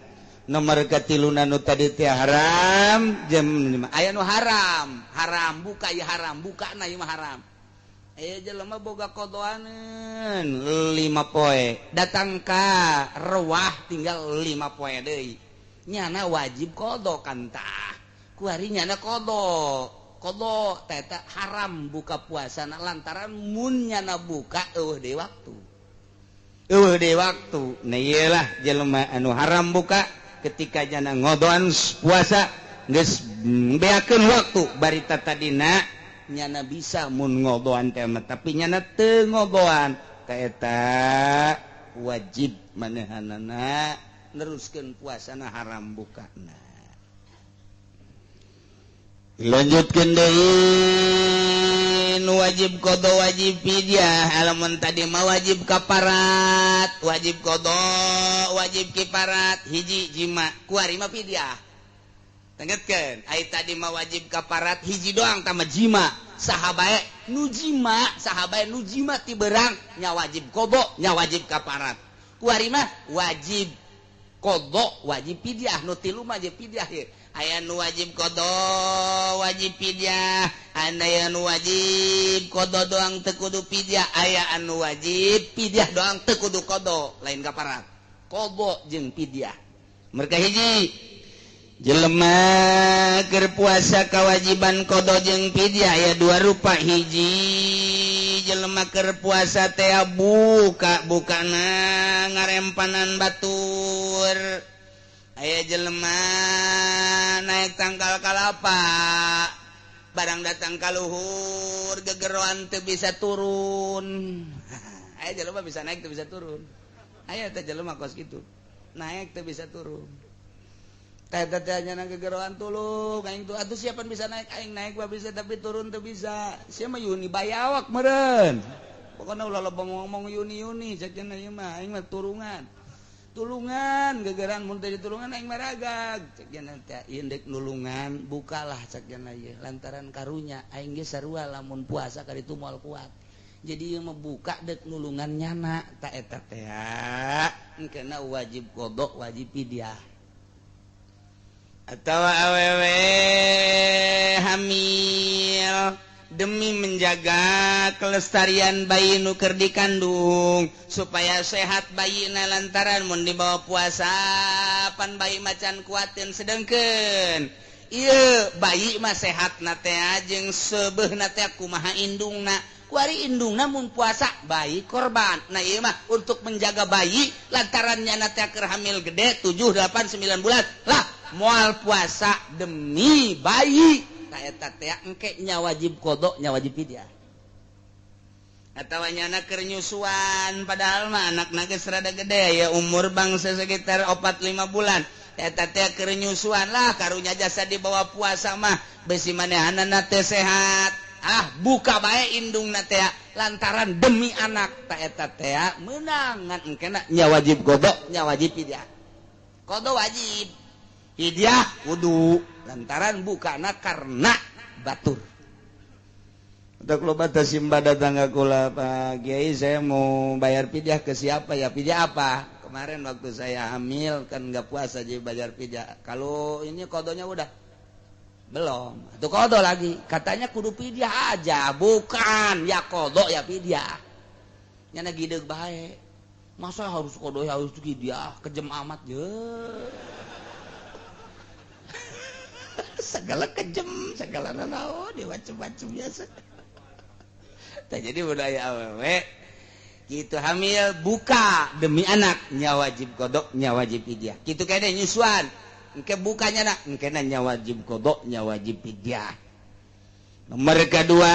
nomor katiluna nu tadi teh haram jam 5 aya nu haram buka ya haram buka na ieu mah haram aya jelema boga qadaaneun 5 poe datang ka rewah tinggal 5 poe deui nyana wajib qada kan tah kuari nyana qada teh haram buka puasana lantaran mun nyana buka eueuh deui waktu nah iyalah jelema anu haram buka ketika jana ngodoan puasa geus beakeun waktu barita tadina nyana bisa mun ngodoan teh tapi nyana teu ngodoan ka eta wajib manehanana neruskeun puasana haram bukana lanjutkeun deui nu wajib qada wajib fidyah alamun tadi mah wajib kafarat wajib qada wajib kifarat hiji jima kuari mah fidyah tengetkeun ai tadi mah wajib kafarat hiji doang tama jima sahabae nu jima ti beurang nya wajib qada nya wajib kafarat kuari mah wajib qada wajib pidyah nu tilu mah wajib pidyah aya nu wajib qada wajib pidyah aya nu wajib qada doang teu kudu pidyah aya anu wajib pidyah doang teu kudu qada lain kaparat qada jeung pidyah mereka hiji jelema keur puasa kewajiban qada jeung pidyah aya dua rupa hiji jelema keur puasa teh bukana ngarempanan batur aya jelema naik tangkal kalapa barang datang ka luhur gegeroan teu bisa turun aya jelema bisa naik teu bisa turun aya teh jelema kos kitu naik teu bisa turun teh-tehnya na gegeroan tulung aing tuh atuh siapan bisa naik aing naik mah bisa tapi turun teu bisa sia mah Yuni bayawak meureun pokona ulah loba ngomong Yuni sakeuna ieu mah aing mah tulungan gegeran mun teh ditulungan aing mah ragag sakeuna teh indek nulungan bukalah sakeuna ieu lantaran karunya aing ge sarua lamun puasa ka ditu moal kuat jadi ieu mah buka dek nulungan nyana ta eta teh engkeuna wajib qada wajib pidyah atau awewe hamil demi menjaga kelestarian bayi nu keur dikandung supaya sehat bayina lantaran mun dibawa puasa pan bayi macan kuatin sedengkeun ieu bayi mah sehatna teh jeung sebeuna teh kumaha indungna kuari indungna mun puasa bayi korban nah ieu mah untuk menjaga bayi lantaran nyana teh keur hamil gede 7 8 9 bulan lah moal puasa demi bayi nah eta teh engke nya wajib qada nya wajib pidyah atawa nyana keur nyusuan padahal mah anakna geus rada gede ya umur bangsa sekitar 4-5 bulan eta teh keur nyusuan lah karunya jasa dibawa puasa mah besi manehanana teh sehat buka bae indungna teh lantaran demi anak ta eta teh meunangan engkena nya wajib qada nya wajib pidyah qada wajib pidyah kudu lantaran bukana karena batur. Untuk loba tasimba datang ke kula Pak Kiai saya mau bayar pidyah ke siapa ya pidyah apa? Kemarin waktu saya hamil kan nggak puasa jadi bayar pidyah. Kalau ini kodonya udah belum. Itu kodo lagi. Katanya kudu pidyah aja, bukan ya kodo ya pidyah. Nyana gideg bae. Masa harus kodo harus pidyah kejem amat ya. Segala kejem, segala nanaon, dia macam-macam biasa. Jadi budaya awewe, gitu hamil buka demi anak, nya wajib kodok, nya wajib pidyah. Gitu kayaknya nyusuan, engke bukanya nak, engke nya wajib kodok, nya wajib pidyah. Nomor kedua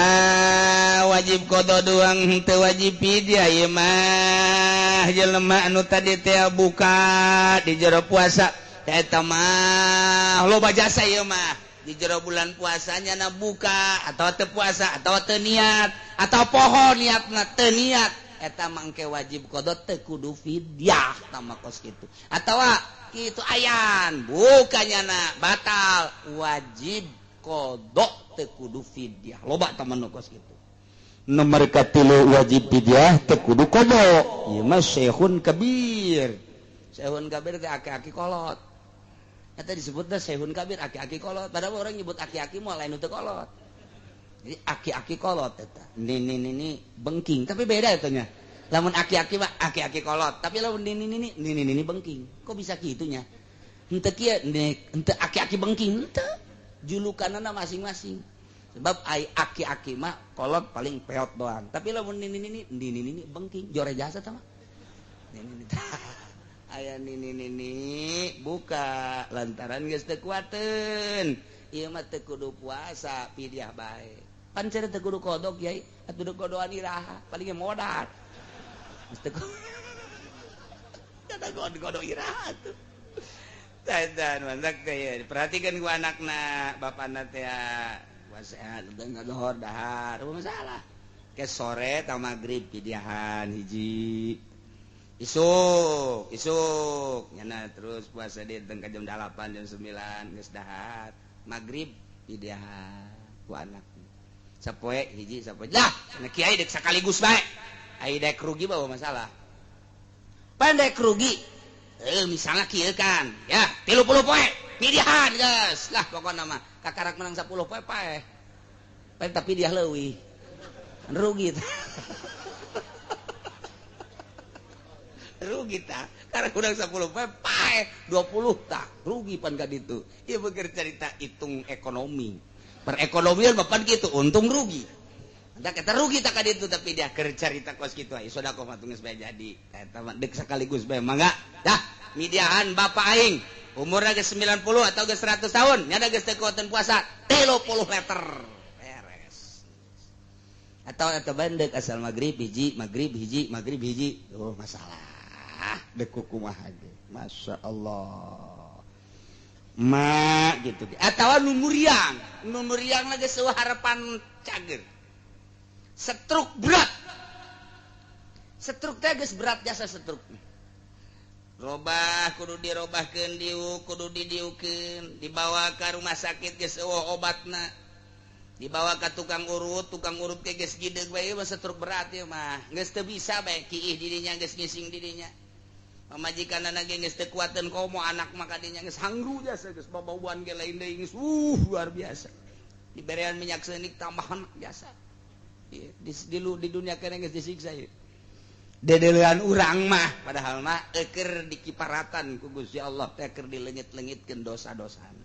wajib kodok doang, teu wajib pidyah, ieu mah jelema anu tadi teh buka di jero puasa. Eta mah loba jasa ieu mah di jero bulan puasanya na buka atau teu puasa atau teu niat atau poho niatna teu niat eta mangke wajib qada teu kudu fidyah tama kos kitu atawa kitu ayan bukanya batal wajib qada teu kudu fidyah loba taman kos kitu nomor katilu wajib fidyah teu kudu qada ieu mah syekhun kabir teh aki-aki kolot. Eta disebutna sehun kabir aki-aki kolot. Padahal orang nyebut aki-aki mah lain teu kolot. Jadi aki-aki kolot eta. Nini bengking, tapi beda eta nya. Lamun aki-aki mah aki-aki kolot, tapi lamun nini bengking. Kok bisa kitu nya? Henteu kieu henteu aki-aki bengking henteu. Julukanana masing-masing. Sebab ai aki-aki mah kolot paling peot doang. Tapi lamun nini bengking, jore jasa tah mah. Nini aya nini buka lantaran geus teu kuateun ieu mah teu kudu puasa pidyah bae pan cenah teu kudu kodok Kiai atuh teu kodoan iraha paling modal geus teu kada kodok iraha tuh dan mantak teh perhatikan ku anakna bapana teh puasa dengan dohor dahar apa masalah ke sore ta magrib pidyahan hiji isuk nyana terus puasa di tengah jam 8 jam 9 geus dahar magrib pidyahan ku anak sapoe hiji sapoe lah cenah kiai dek sakaligus bae ai dek rugi bawa masalah pandek rugi misalnya kieu kan ya 30 poe pilihan guys lah pokoknya mah kakarak menang 10 poe pae tapi dia leuwih rugi rugi tak karena kurang 10 poe pae 20 tak rugi pan ka ditu ieu beker cerita hitung ekonomi perekonomian bapan gitu untung rugi da kita rugi tak ka ditu tapi dia keur carita kos kitu aya sodaqoh mah geus bae jadi eta mah deuk sakaligus bae mangga dah midiahan bapak aing umurna geus 90 atau geus 100 tahun nya geus teu kuateun puasa 30 liter beres atau bandek asal maghrib hiji oh masalah dek kumaha ge masyaallah ma gitu atawa nu muriang lagi sewa harapan cager stroke berat stroke teh geus berat jasa stroke robah kudu dirobahkeun diuk kudu didiukeun dibawa ka rumah sakit geus eueuh obatna dibawa ka tukang urut ge geus gideg bae mah stroke berat ieu mah geus teu bisa bae kiih di dinya geus ngising di dinya pamajikanna ge geus teu kuateun komo anak mah ka dinya geus hangru jasa geus babauan ge lain deui geus luar biasa diberean minyak seunik tambahan jasa di dunia kene geus disiksa ieu dedeulean urang mah padahal mah keur dikiparatan ku Gusti Allah teh keur dileungit-leungitkeun dosa-dosana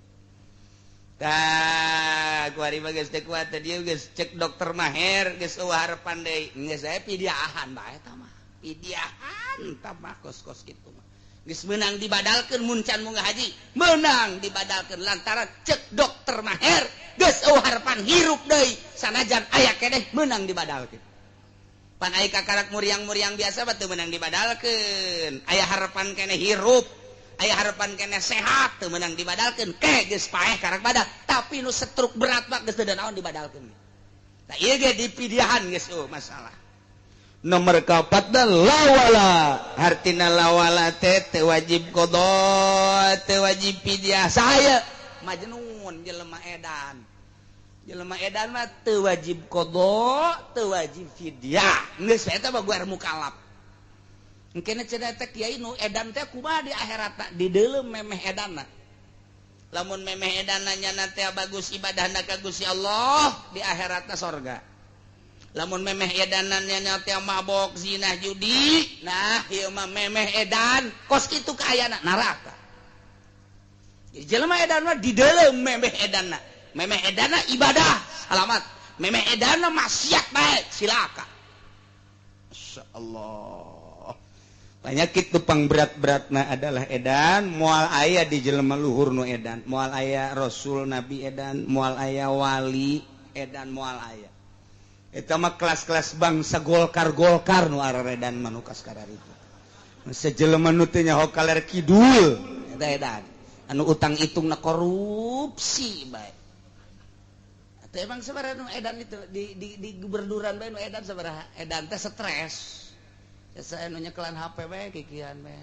tah kuari mah geus teu kuat teh dieu geus cek dokter Maher geus eueuh harapan deui geus aya pidiahan bae eta mah pidiahan tah mah kos-kos kitu mah geus meunang dibadalkeun mun can munggah haji meunang dibadalkeun lantaran cek dokter Maher geus eueuh harapan hirup deui sanajan aya keneh meunang dibadalkeun pan aya kakarak muriang-muriang biasa mah teu meunang dibadalkeun aya harapan keneh hirup aya harapan keneh sehat teu meunang dibadalkeun ke geus paeh karak badal tapi nu stroke berat mah geus teu da naon dibadalkeun tah ieu ge dipidiahan geus masalah nomor kaopat da lawala artina lawala teh teu wajib qada teu wajib pidiah saya majnun jelema edan mah teu wajib qada teu wajib fidyah geus eta mah guar mukallaf engkene cenah teh kiai nu edan teh kumaha di akhiratna di deulem memeh edanna lamun memeh edanna nya teh bagus ibadahna ka Gusti Allah di akhiratna sorga lamun memeh edanna nya teh mabok zina judi nah ieu mah memeh edan kos kitu kaayana neraka jelema edan mah di deulem memeh edanna memeh edana ibadah alamat memeh edana maksiat bae silaka masyaallah penyakit tupang berat-beratna adalah edan moal aya di jelema luhur nu edan moal aya rasul nabi edan moal aya wali edan moal aya eta mah kelas-kelas bangsa golkar nu araredan manu kaskararitu sajelema nu teu nyaho kaler kidul eta edan anu utang itungna korupsi bae. Teh emang sabaraha nu edan itu di gubernuran bae nu edan sabaraha edan teh stres. Saya nu nyekelan HP bae kikian bae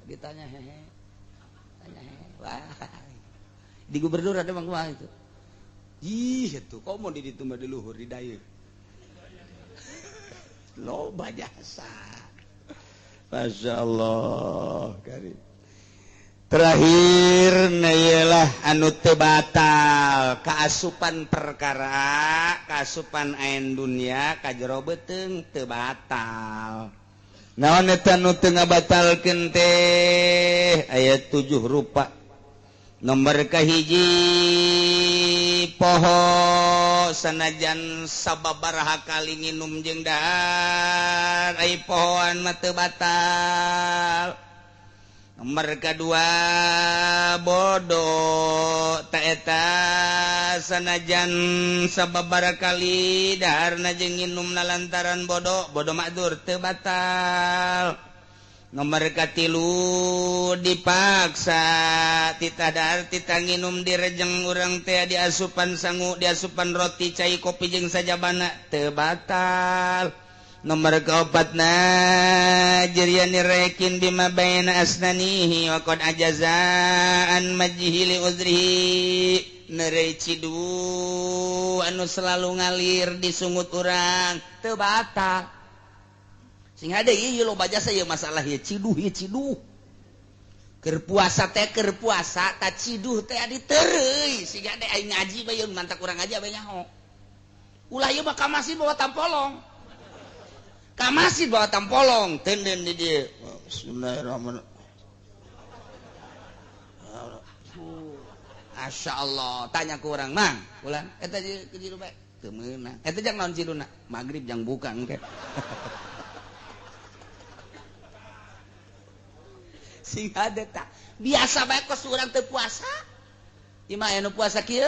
ditanya hehe. Tanya hehe. Wah. Di gubernuran emang kumaha itu. Ih itu kok mau di ditu mah di luhur di dayeuk. Loba jasa. Masyaallah karim. Terakhir nayalah anu teu batal kaasupan perkara kaasupan ain dunia kajero beuteung teu batal naon eta nu teu ngabatalkeun teh aya 7 rupa nomor kahiji poho sanajan sababaraha kali nginum jeung dahar ai pohoan mah teu batal nomor kedua bodoh taeta sanajan sababaraha kali daharna jeung nginumna lantaran bodoh makdur teu batal nomor katilu dipaksa titah dahar titah nginum direjeng urang teh diasupan sangu diasupan roti cai kopi jeung sajabana teu batal nomor keopatna jerian nirekin bima baina asnanihi wa qad ajazaan majhili uzrihi nerei cidu anu selalu ngalir disungut urang teu batal sing hade ieu loba jasa ieu masalah ieu cidu puasa teh puasa tak ciduh teh ditereuy siga teh aing ngaji bae mantak urang ngaji bae nyaho ulah ieu mah ka masjid bawa tampolong ka masjid bawa tampolong tenden di dieu bismillahirrahmanirrahim Masya Allah tanya ke orang mang ulang eta jiru bae teu meunang eta jang naon jiduna magrib jang buka engke sing ada tak biasa bae kos urang teu puasa imah anu puasa kieu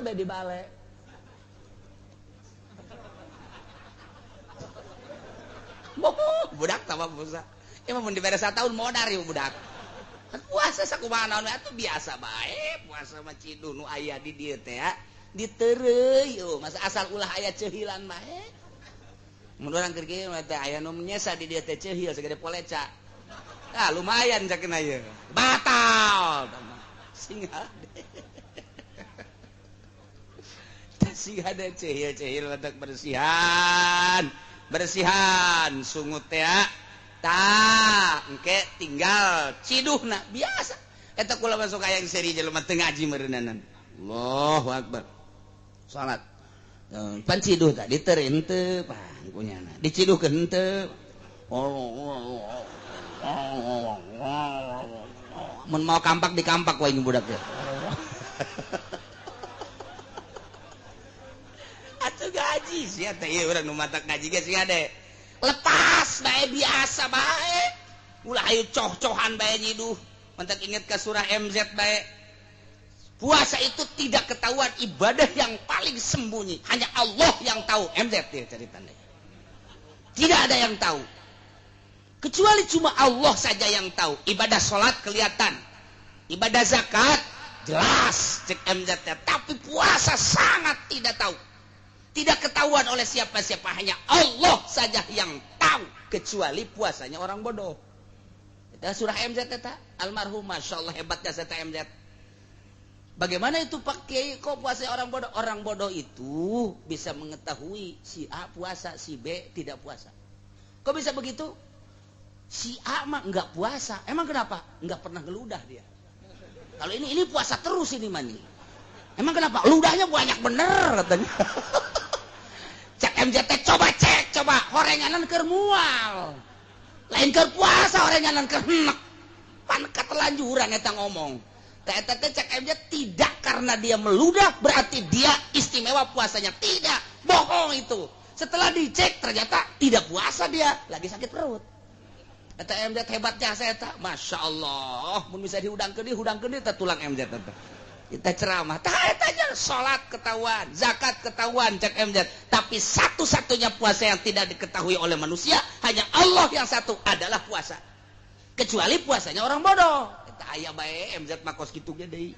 bae di bale budak tambah puasa imah mun dibere sataun modar ieu budak puasa sakumaha naon atuh biasa bae puasa mah ciduh nu aya di dieu teh ya ditereuy masa asal ulah aya ceuhilan bae mun urang keur kieu teh aya nu nyesa di dieu teh ceuhil sagede poleca lumayan cakeun aya batal sing ada ceuhil badak bersihan sungut teh tah engke tinggal ciduhna biasa eta kula masuk aya seri jelema teu ngaji meureunanan Allahu akbar salat pan ciduh tah diteureun teu pangkunyana diciduhkeun teu mun mau kampak di kampak wae budak teh atuh gaji sia teh ieu urang nu matak ngaji ge sia deh lepas bae biasa bae ulah ayo coh-cohan bae nyiduh mentak inget ka surah MZ bae puasa itu tidak ketahuan ibadah yang paling sembunyi hanya Allah yang tahu MZ dia ceritanya tidak ada yang tahu kecuali cuma Allah saja yang tahu ibadah sholat kelihatan ibadah zakat jelas cek MZ tapi puasa sangat tidak tahu tidak ketahuan oleh siapa-siapa hanya Allah saja yang tahu kecuali puasanya orang bodoh itu surah MZ eta almarhum masyaallah hebatnya eta MZ bagaimana itu Pak Kiai kok puasa orang bodoh itu bisa mengetahui si A puasa si B tidak puasa kok bisa begitu si A mah enggak puasa emang kenapa enggak pernah ngeludah dia kalau ini puasa terus ini mah nih emang kenapa ludahnya banyak bener katanya cek MJT coba horenganan keur mual lain keur puasa horenganan keur henek pan ketelanjuran eta ngomong eta teh cek MJT tidak karena dia meludah berarti dia istimewa puasanya tidak bohong itu setelah dicek ternyata tidak puasa dia lagi sakit perut eta MJT hebatnya saya eta Masya Allah mun bisa dihudangkeun teh tulang MJT teh kita ceramah tah eta aja salat ketahuan zakat ketahuan cek MZ tapi satu-satunya puasa yang tidak diketahui oleh manusia hanya Allah yang satu adalah puasa kecuali puasanya orang bodoh eta aya bae MZ mah kos kitu ge deui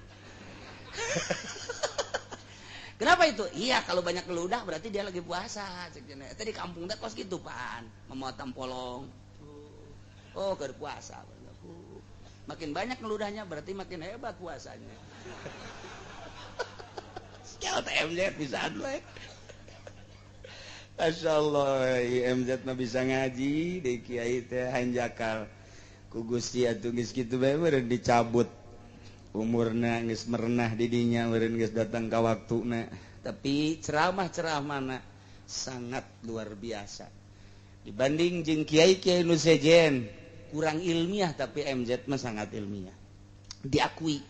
kenapa itu iya kalau banyak ngeludah berarti dia lagi puasa cek eta di kampung teh kos kitu pan memuat tampolong oh keur puasa makin banyak ngeludahnya berarti makin hebat puasanya sekian MZ bisa adlek Masya Allah MZ mah bisa ngaji di kiai teh hanjakal ku Gusti atuh geus kitu bae meureun dicabut umurna geus merenah di dinya meureun geus datang ka waktuna tapi ceramah-ceramahna sangat luar biasa dibanding jeung kiai-kiai nu sejen kurang ilmiah tapi MZ mah sangat ilmiah diakui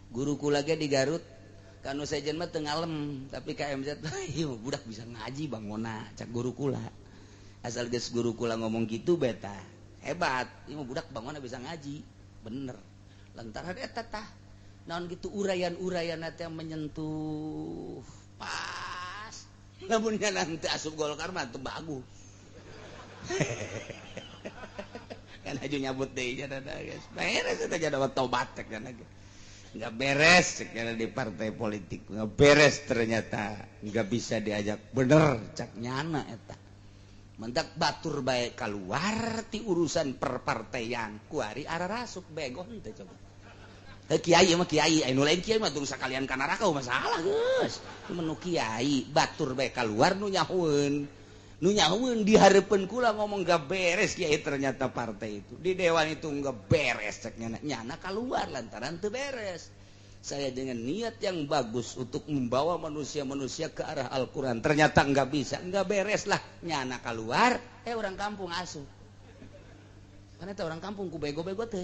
guru kula ge di Garut kanu sejen mah teu ngalem tapi ka MZ ieu budak bisa ngaji bangona cak guru kula asal geus guru kula ngomong gitu beta hebat ieu budak bangona bisa ngaji bener lantaran eta tah naon gitu urayan-urayanna teh menyentuh pas lamun nya nanti asup Golkar mah teu bagus kan aju nyabut deui nya guys beres eta jadi tobat teh kana nggak beres karena di partai politik nggak beres ternyata nggak bisa diajak bener cak nyana eta mentak batur baik keluar ti urusan perpartaian kuari ararasuk begon teh coba kiai mah kiai anu lain kiai mah tong sakalian ka neraka masalah geus menu kiai batur baik keluar nu nyahueun nyaun di harapan kula ngomong gak beres kiai ternyata partai itu di dewan itu nggak beres ceknya nyana keluar lantaran teu beres. Saya dengan niat yang bagus untuk membawa manusia-manusia ke arah Al-Quran ternyata nggak bisa, nggak beres lah nyana keluar orang kampung asuh karena itu orang kampung ku bego-bego teh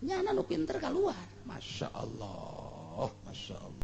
nyana nu pinter keluar. Masya Allah, Masya Allah.